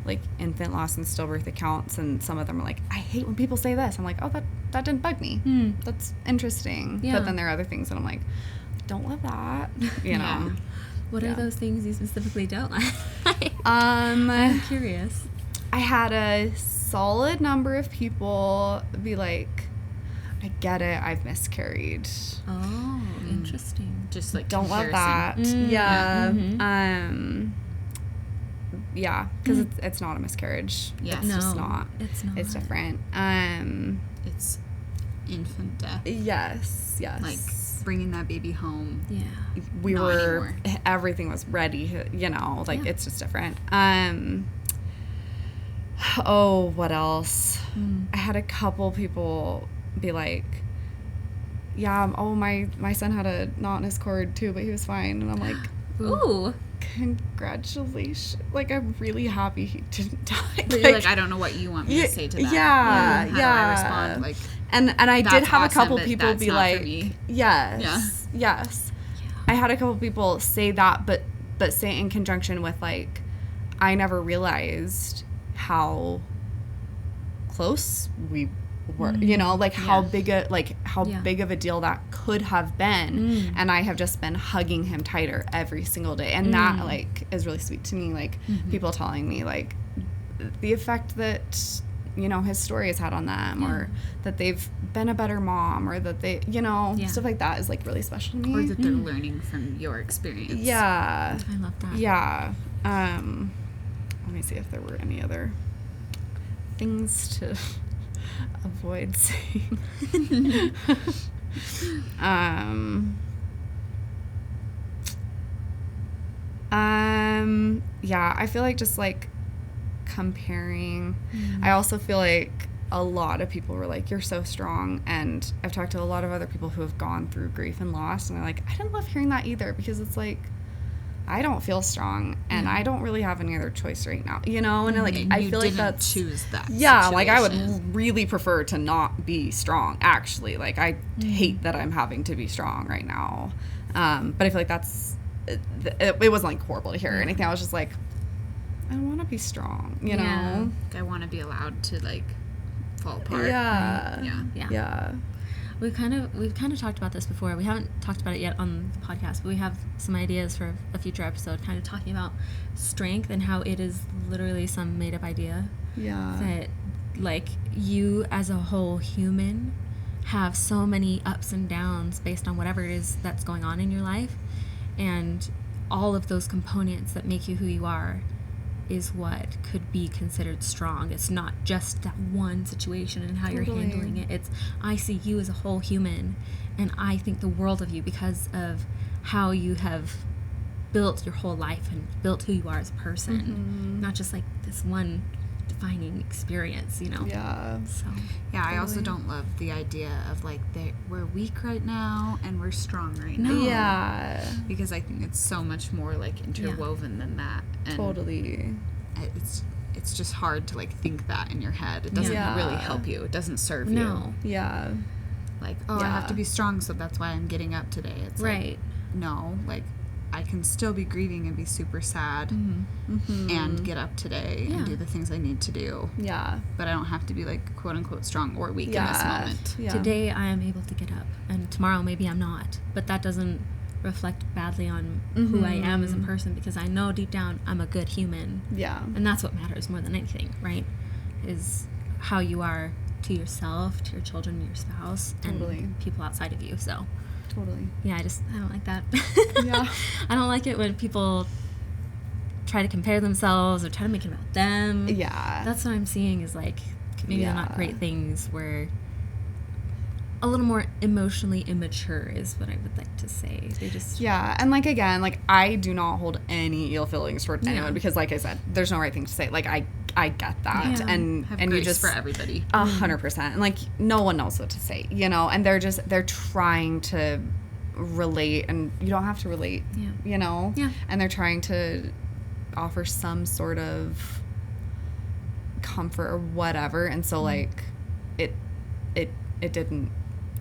like, infant loss and stillbirth accounts, and some of them are like, I hate when people say this. I'm like, oh, that didn't bug me. That's interesting. Yeah. But then there are other things that I'm like, don't love that. You know. What are those things you specifically don't like? I'm curious. I had a solid number of people be like, I get it, I've miscarried. Oh, interesting. just like Don't love comparison. that. Yeah. Mm-hmm. Yeah, because it's not a miscarriage. Yeah. It's just not. It's not. It's different. It's infant death. Yes. Like bringing that baby home. Yeah. We Not were. anymore. Everything was ready. You know, like it's just different. Oh, what else? I had a couple people be like, yeah, oh, my son had a knot in his cord too, but he was fine. And I'm like, Ooh. congratulations. Like, I'm really happy he didn't die. But you're like, I don't know what you want me to say to that. Yeah. How do I respond? Like, and I did that's have awesome, a couple but people that's be not for like, me. yes. I had a couple people say that, but say in conjunction with, like, I never realized how close we were, you know, like how big of a deal that could have been. And I have just been hugging him tighter every single day. And that like is really sweet to me. Like people telling me like the effect that, you know, his story has had on them, or that they've been a better mom, or that they, you know, stuff like that is like really special to me. Or that they're learning from your experience. Yeah. I love that. Yeah. Let me see if there were any other things to avoid saying. Yeah, I feel like just like comparing. I also feel like a lot of people were like, you're so strong, and I've talked to a lot of other people who have gone through grief and loss, and they're like, I didn't love hearing that either, because it's like, I don't feel strong, and I don't really have any other choice right now, you know. And like, I feel like that's choose that. Yeah, like I would really prefer to not be strong. Actually, like I hate that I'm having to be strong right now. But I feel like that's it wasn't like horrible to hear or anything. I was just like, I want to be strong, you know. I want to be allowed to like fall apart. Yeah. We've kind of talked about this before. We haven't talked about it yet on the podcast, but we have some ideas for a future episode, kind of talking about strength and how it is literally some made-up idea. Yeah. That, like, you as a whole human have so many ups and downs based on whatever it is that's going on in your life, and all of those components that make you who you are is what could be considered strong. It's not just that one situation and how you're handling it. It's, I see you as a whole human, and I think the world of you because of how you have built your whole life and built who you are as a person, not just like this one defining experience, you know. I also don't love the idea of like we're weak right now and we're strong right now. Because I think it's so much more like interwoven than that. And it's just hard to like think that in your head. It doesn't really help you. It doesn't serve you. Like, I have to be strong, so that's why I'm getting up today. It's like, no, like I can still be grieving and be super sad and get up today and do the things I need to do. But I don't have to be like quote unquote strong or weak in this moment. Today I am able to get up, and tomorrow maybe I'm not. But that doesn't reflect badly on who I am as a person, because I know deep down I'm a good human. And that's what matters more than anything, right? Is how you are to yourself, to your children, your spouse, and people outside of you. So I don't like that. I don't like it when people try to compare themselves or try to make it about them. That's what I'm seeing is like maybe they're not great things. Where a little more emotionally immature is what I would like to say. They just and like again, like I do not hold any ill feelings toward anyone, because like I said, there's no right thing to say. Like I get that, and you just for everybody 100%, and like no one knows what to say, you know, and they're trying to relate, and you don't have to relate, you know, and they're trying to offer some sort of comfort or whatever, and so like it didn't,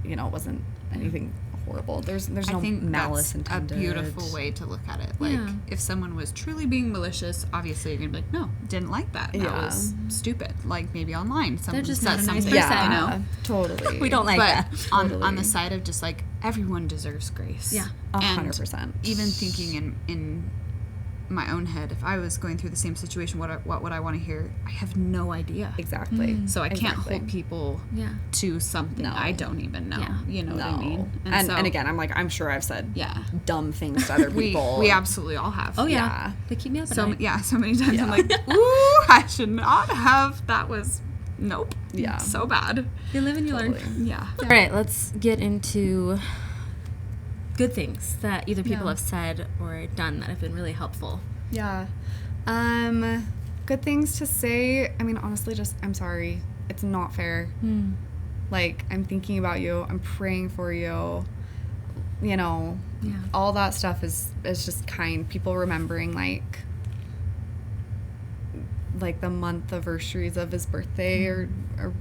you know, it wasn't anything horrible. There's no malice intended. A beautiful way to look at it. Like if someone was truly being malicious, obviously you're gonna be like, no, didn't like that. That was stupid. Like maybe online someone just said not a nice something. person. You know? Totally. We don't like that. On the side of just like everyone deserves grace. 100%. Even thinking in my own head, if I was going through the same situation, what would I want to hear? I have no idea. Exactly. So I can't hold people to something I don't even know. You know what I mean? And again, I'm like, I'm sure I've said dumb things to other people. We absolutely all have. Oh yeah. They keep me up at night. So many times I'm like, ooh, I should not have. That was nope. So bad. You live and you learn. All right, let's get into good things that either people have said or done that have been really helpful. Good things to say. I mean, honestly, just I'm sorry. It's not fair. Like, I'm thinking about you. I'm praying for you. You know, all that stuff is just kind. People remembering like the month anniversaries of his birthday are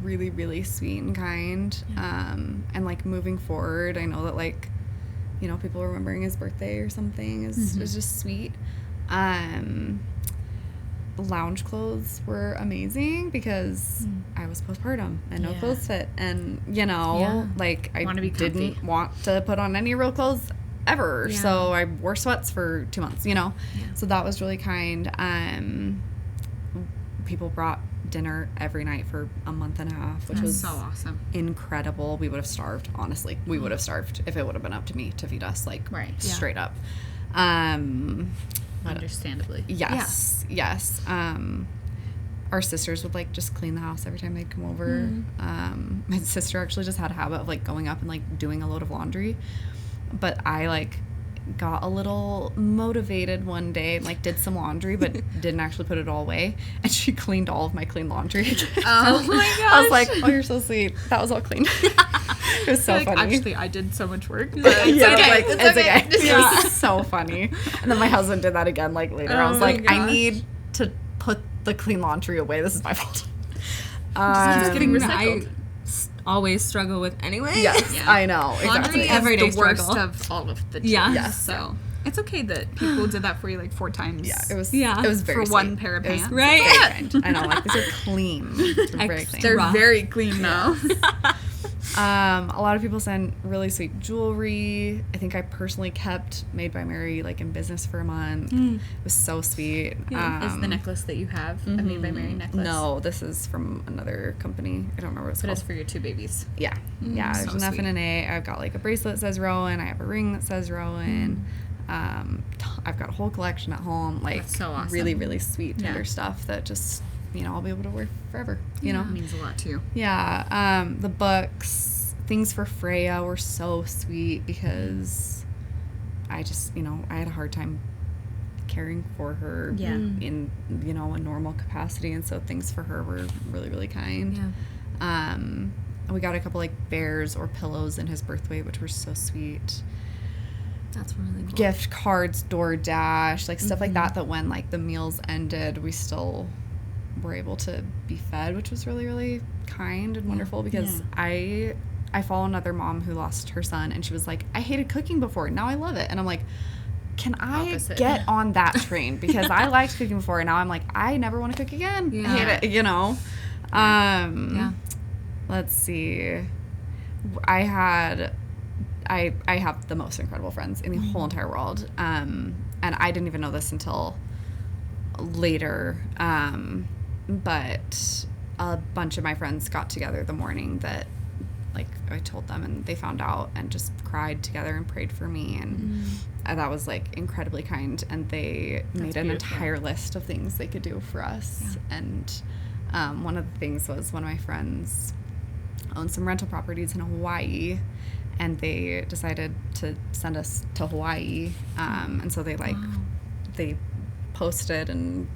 really, really sweet and kind. And like moving forward, I know that like, you know, people remembering his birthday or something is just sweet. Lounge clothes were amazing because I was postpartum and no clothes fit, and like I didn't want to put on any real clothes ever, so I wore sweats for 2 months, so that was really kind. People brought dinner every night for a month and a half, which was so awesome, incredible. We would have starved, honestly. We would have starved if it would have been up to me to feed us, like, straight up. Understandably. Yes. Our sisters would, like, just clean the house every time they'd come over. My sister actually just had a habit of, like, going up and, like, doing a load of laundry. But I, like, got a little motivated one day and, like, did some laundry but didn't actually put it all away, and she cleaned all of my clean laundry. Oh my gosh. I was like, oh, you're so sweet. That was all clean. It was so funny. Actually, I did so much work, but it's okay. Like, it's okay. It was so funny. And then my husband did that again, like, later. I was like, I need to put the clean laundry away. This is my fault. Just getting recycled. Always struggle with anyway. Yes, I know. Laundry Exactly. is Everyday the worst struggle. of all of the jobs. Yes. So it's okay that people did that for you, like, 4 times. Yeah, it was. Yeah. It was very for sweet. one pair of pants. Right. Very kind. I know. Like, these are clean. They're very clean. They're very clean now. A lot of people send really sweet jewelry. I think I personally kept Made by Mary, like, in business for a month. It was so sweet. Is the necklace that you have a Made by Mary necklace? No, this is from another company. I don't remember what it's But called. it's for your 2 babies. Yeah. Yeah, so there's an F sweet. and an A. I've got, like, a bracelet that says Rowan. I have a ring that says Rowan. I've got a whole collection at home. Like, That's so awesome. really, really sweet tender stuff that just, I'll be able to wear forever, It means a lot to you. Yeah. The books, things for Freya were so sweet because I just, I had a hard time caring for her in, a normal capacity. And so things for her were really, really kind. Yeah. We got a couple, like, bears or pillows in his birthday, which were so sweet. That's really cool. Gift cards, DoorDash, like, stuff like that when, like, the meals ended, we still were able to be fed, which was really, really kind and wonderful because I follow another mom who lost her son, and she was like, I hated cooking before, now I love it. And I'm like, can I get on that train? Because I liked cooking before, and now I'm like, I never want to cook again. I hate it, Let's see. I have the most incredible friends in the whole entire world. And I didn't even know this until later. But a bunch of my friends got together the morning that, like, I told them, and they found out and just cried together and prayed for me. And that was, like, incredibly kind. And they made an entire list of things they could do for us. Yeah. And one of the things was one of my friends owned some rental properties in Hawaii, and they decided to send us to Hawaii. And so they, like, they posted and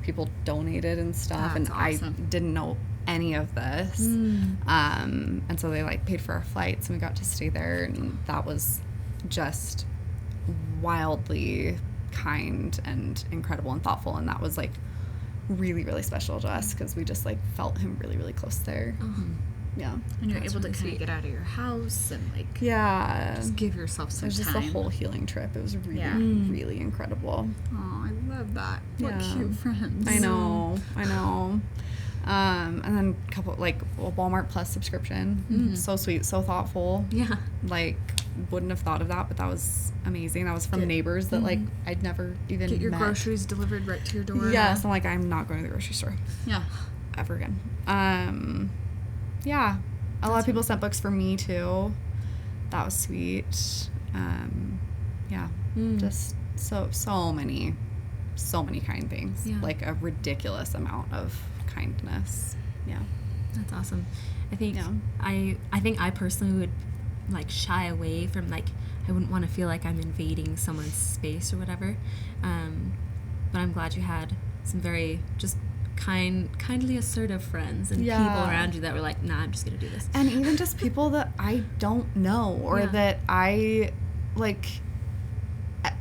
people donated and stuff. That's and awesome. I didn't know any of this. And so they, like, paid for our flights, and we got to stay there, and that was just wildly kind and incredible and thoughtful. And that was, like, really, really special to us because we just, like, felt him really, really close there. Yeah. And you're able to kind of get out of your house and, like, just give yourself some time. It was just a whole healing trip. It was really, really incredible. Oh, I love that. What cute friends. I know. And then a couple, like, a Walmart Plus subscription. So sweet, so thoughtful. Yeah. Like, wouldn't have thought of that, but that was amazing. That was from neighbors that, like, I'd never even get your met. Groceries delivered right to your door. Yes, I'm like, I'm not going to the grocery store. Yeah. Ever again. Yeah. A lot of people sent books for me, too. That was sweet. Just so many kind things. Yeah. Like, a ridiculous amount of kindness. Yeah. That's awesome. I think I think I personally would, like, shy away from, like, I wouldn't want to feel like I'm invading someone's space or whatever. But I'm glad you had some very just kindly assertive friends and people around you that were like, nah, I'm just gonna do this. And even just people that I don't know or that I, like,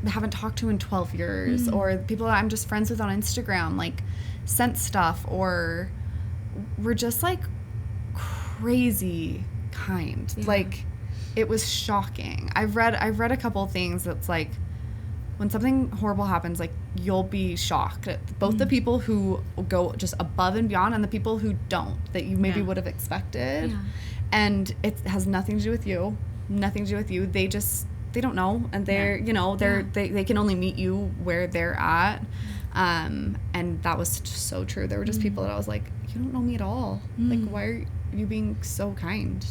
haven't talked to in 12 years or people that I'm just friends with on Instagram, like, sent stuff or were just, like, crazy kind. Like, it was shocking. I've read a couple things that's, like, when something horrible happens, like, you'll be shocked at both the people who go just above and beyond and the people who don't, that you maybe would have expected. And it has nothing to do with you. They don't know, and they're they can only meet you where they're at. And that was so true. There were just people that I was like, you don't know me at all. Like, why are you being so kind?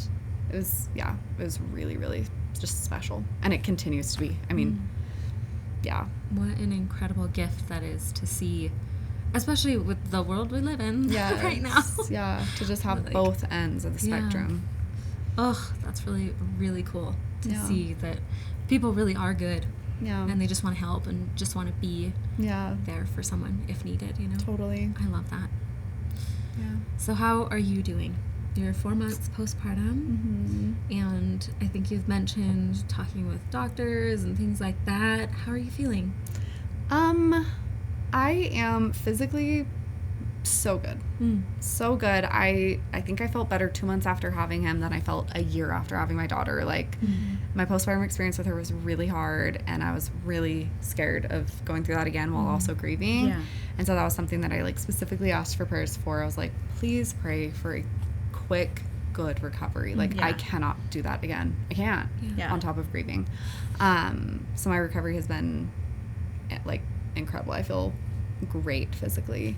It was really, really just special, and it continues to be. I mean, what an incredible gift that is to see, especially with the world we live in right now. To just have both ends of the spectrum. Oh, that's really, really cool to see that people really are good. And they just want to help and just want to be there for someone if needed, you know? Totally. I love that. Yeah. So how are you doing? You're 4 months postpartum, and I think you've mentioned talking with doctors and things like that. How are you feeling? I am physically so good. So good. I think I felt better 2 months after having him than I felt a year after having my daughter. Like, my postpartum experience with her was really hard, and I was really scared of going through that again while also grieving. And so that was something that I, like, specifically asked for prayers for. I was like, please pray for a quick, good recovery. Like, I cannot do that again. I can't. On top of grieving. So my recovery has been, like, incredible. I feel great physically.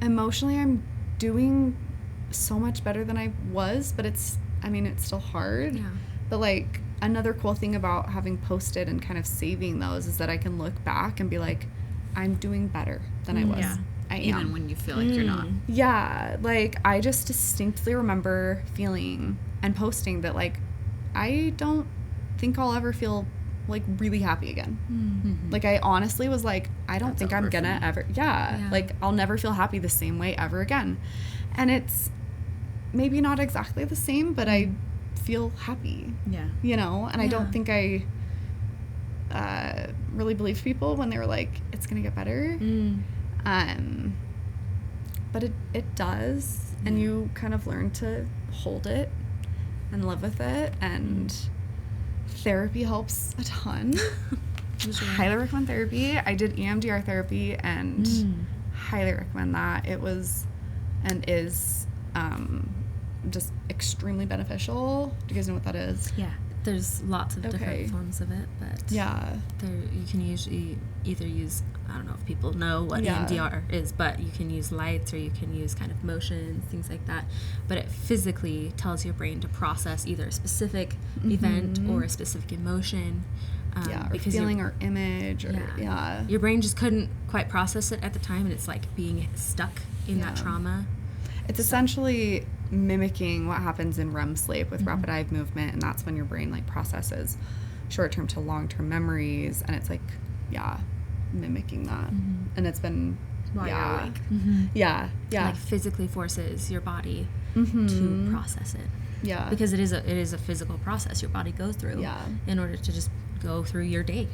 Emotionally, I'm doing so much better than I was, but it's still hard. But, like, another cool thing about having posted and kind of saving those is that I can look back and be like, I'm doing better than I was. I am. Even when you feel like you're not. Like, I just distinctly remember feeling and posting that, like, I don't think I'll ever feel, like, really happy again. Like, I honestly was like, I don't think I'm gonna ever like, I'll never feel happy the same way ever again. And it's maybe not exactly the same, but I feel happy, you know. And I don't think I really believed people when they were like, it's gonna get better. But it does, and you kind of learn to hold it and live with it, and therapy helps a ton. Highly recommend therapy. I did EMDR therapy, and highly recommend that. It was and is just extremely beneficial. Do you guys know what that is? There's lots of different forms of it, but you can usually either use, I don't know if people know what EMDR is, but you can use lights or you can use kind of motions, things like that. But it physically tells your brain to process either a specific event or a specific emotion. Or because feeling or image or your brain just couldn't quite process it at the time, and it's like being stuck in that trauma. It's essentially mimicking what happens in REM sleep with rapid eye movement, and that's when your brain, like, processes short-term to long-term memories, and it's like mimicking that. And it's been while you're awake. Like, physically forces your body to process it. Because it is a physical process your body goes through in order to just go through your day.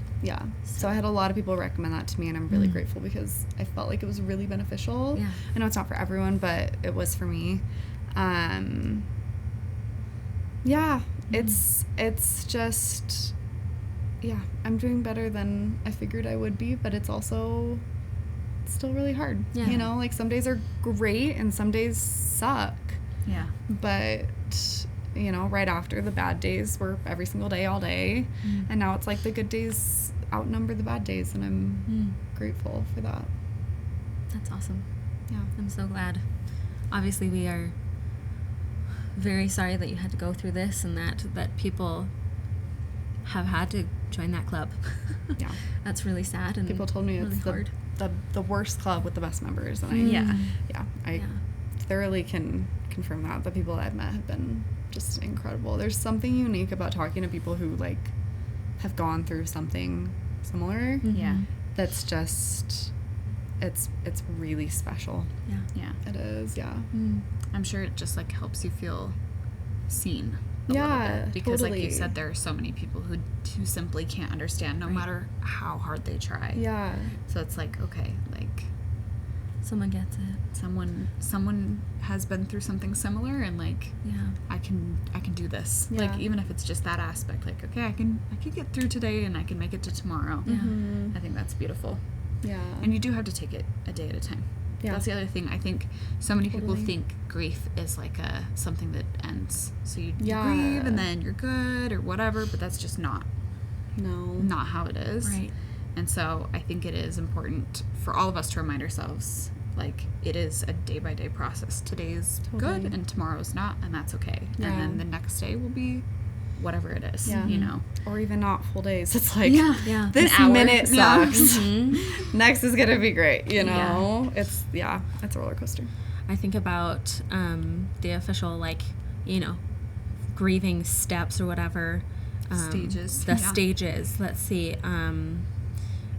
So I had a lot of people recommend that to me, and I'm really grateful because I felt like it was really beneficial. I know it's not for everyone, but it was for me. It's just I'm doing better than I figured I would be, but it's also still really hard. You know, like, some days are great and some days suck. But, you know, right after the bad days were every single day, all day. And now it's like the good days outnumber the bad days, and I'm grateful for that. That's awesome. I'm so glad. Obviously, we are very sorry that you had to go through this, and that people have had to join that club. That's really sad, and people told me really it's hard. the worst club with the best members, and I thoroughly can confirm that. The people that I've met have been just incredible. There's something unique about talking to people who, like, have gone through something similar. That's just it's really special. It is. I'm sure it just, like, helps you feel seen a little bit, because like you said, there are so many people who simply can't understand no matter how hard they try. So it's like, okay, like, Someone gets it. Someone has been through something similar, and like, I can do this. Yeah. Like, even if it's just that aspect, like, okay, I can get through today, and I can make it to tomorrow. Mm-hmm. I think that's beautiful. Yeah. And you do have to take it a day at a time. Yeah. That's the other thing. I think so many people think grief is like something that ends. So you grieve and then you're good or whatever, but that's just not how it is. Right. And so I think it is important for all of us to remind ourselves, like, it is a day-by-day process. Today's good and tomorrow's not, and that's okay. Yeah. And then the next day will be whatever it is, Yeah. you know. Or even not full days. It's like, this An hour. minute sucks. Mm-hmm. Next is going to be great, you know? It's a roller coaster. I think about the official, like, you know, grieving steps or whatever. Stages. The stages. Let's see.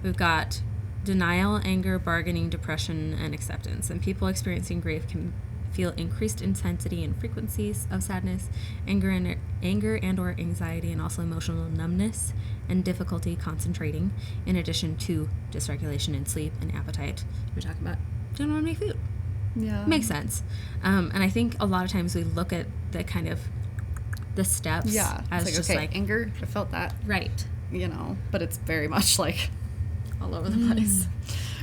We've got denial, anger, bargaining, depression, and acceptance. And people experiencing grief can feel increased intensity and frequencies of sadness, anger and or anxiety, and also emotional numbness and difficulty concentrating, in addition to dysregulation in sleep and appetite. We're talking about don't want to make food. Yeah. Makes sense. And I think a lot of times we look at the kind of the steps as it's just okay, like anger, I felt that. Right. You know, but it's very much like All over the place.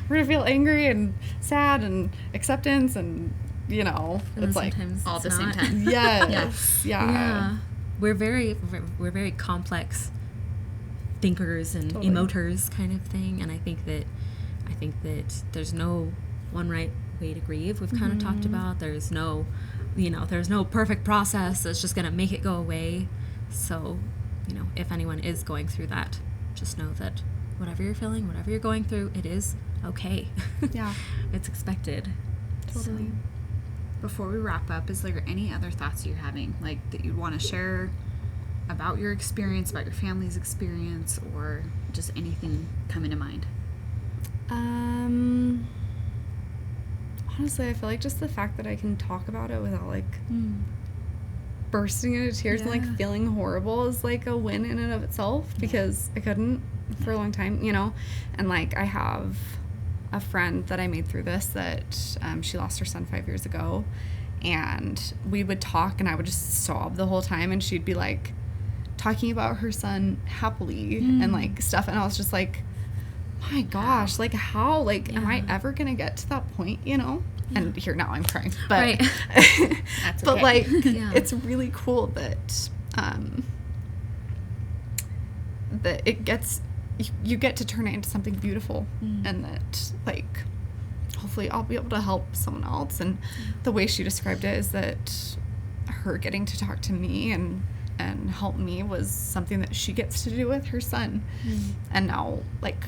we're going to feel angry and sad and acceptance and, you know, And it's then like sometimes All at the it's same not. time. yes. Yeah. We're very complex thinkers and Totally. emoters kind of thing, and I think that there's no one right way to grieve. We've kind of talked about there's no perfect process that's just going to make it go away. So, you know, if anyone is going through that, just know that whatever you're feeling, whatever you're going through, it is okay. Yeah. It's expected. Totally. Before we wrap up, is there any other thoughts you're having, like, that you'd want to share about your experience, about your family's experience, or just anything coming to mind? Honestly, I feel like just the fact that I can talk about it without, like, bursting into tears and, like, feeling horrible is, like, a win in and of itself, because I couldn't for a long time, you know? And, like, I have a friend that I made through this that she lost her son 5 years ago, and we would talk and I would just sob the whole time, and she'd be, like, talking about her son happily and, like, stuff, and I was just like, my gosh, like, how, like, am I ever gonna get to that point, you know? And here now I'm crying, but Right. That's but okay. like it's really cool that that it gets you get to turn it into something beautiful, and that, like, hopefully I'll be able to help someone else. And the way she described it is that her getting to talk to me and help me was something that she gets to do with her son, and now, like,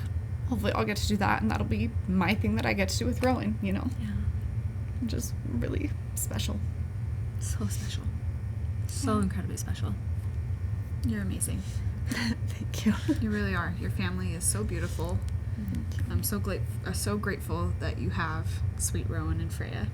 hopefully I'll get to do that, and that'll be my thing that I get to do with Rowan, you know. Just really special. So special. So incredibly special. You're amazing. Thank you. You really are. Your family is so beautiful. I'm so grateful that you have sweet Rowan and Freya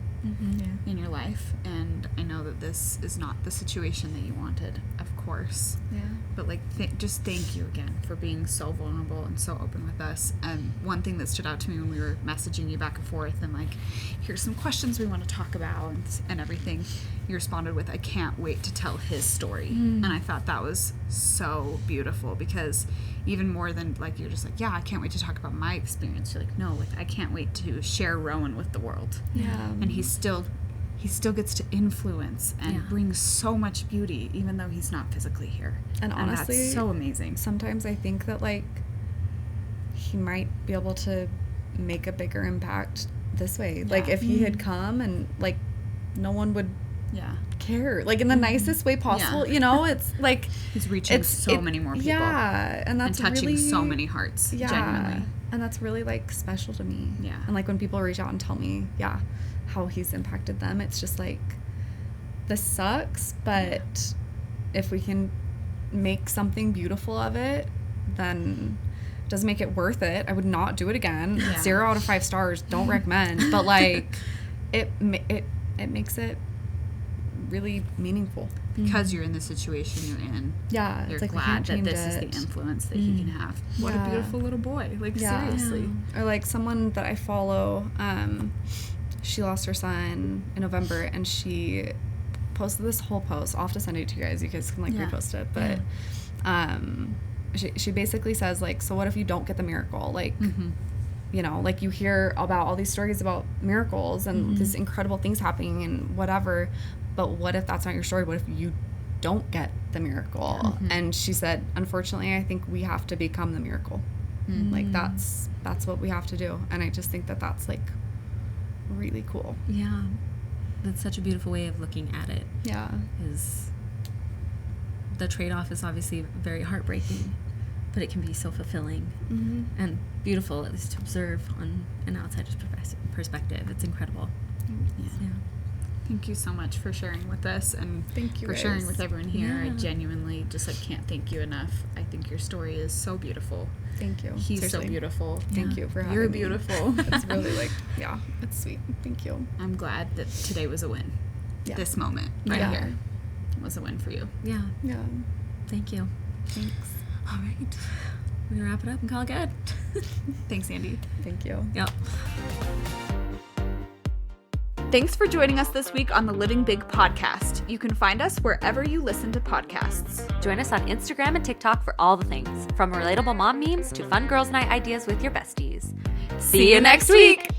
in your life, and I know that this is not the situation that you wanted, of course. Yeah. But, like, just thank you again for being so vulnerable and so open with us. And one thing that stood out to me when we were messaging you back and forth and, like, here's some questions we want to talk about and everything, you responded with, I can't wait to tell his story. And I thought that was so beautiful, because even more than, like, you're just like, yeah, I can't wait to talk about my experience. You're like, no, like, I can't wait to share Rowan with the world. Yeah. And he still gets to influence and bring so much beauty, even though he's not physically here. And honestly, that's so amazing. Sometimes I think that, like, he might be able to make a bigger impact this way. Like, if he had come and, like, no one would care, like, in the nicest way possible, you know. It's like he's reaching so many more people, and that's and touching really, so many hearts, genuinely. And that's really, like, special to me. And, like, when people reach out and tell me how he's impacted them, it's just like, this sucks, but if we can make something beautiful of it, then it does make it worth it. I would not do it again. 0 out of 5 stars, don't recommend, but, like, it makes it really meaningful, because you're in the situation you're in. You're it's like, glad that this is the influence that he can have. What a beautiful little boy, like, seriously. Or, like, someone that I follow, she lost her son in November, and she posted this whole post. I'll have to send it to you guys. You guys can repost it. But she basically says, like, so what if you don't get the miracle? Like, you know, like you hear about all these stories about miracles and these incredible things happening and whatever, but what if that's not your story? What if you don't get the miracle? And she said, unfortunately, I think we have to become the miracle. Like that's what we have to do. And I just think that that's like really cool. Yeah. That's such a beautiful way of looking at it. Yeah. Is the trade-off is obviously very heartbreaking, but it can be so fulfilling and beautiful, at least to observe on an outsider's perspective. It's incredible. Yeah. Thank you so much for sharing with us and thank you for guys. Sharing with everyone here. Yeah. I genuinely just like can't thank you enough. I think your story is so beautiful. Thank you. He's Seriously. so beautiful. Thank you for having You're me. beautiful. It's really like, yeah, it's sweet. Thank you. I'm glad that today was a win. Yeah. This moment right here was a win for you. Yeah. Yeah. Thank you. Thanks. All right. We're going to wrap it up and call it good. Thanks, Andie. Thank you. Yep. Thanks for joining us this week on the Living Big podcast. You can find us wherever you listen to podcasts. Join us on Instagram and TikTok for all the things, from relatable mom memes to fun girls' night ideas with your besties. See you next week!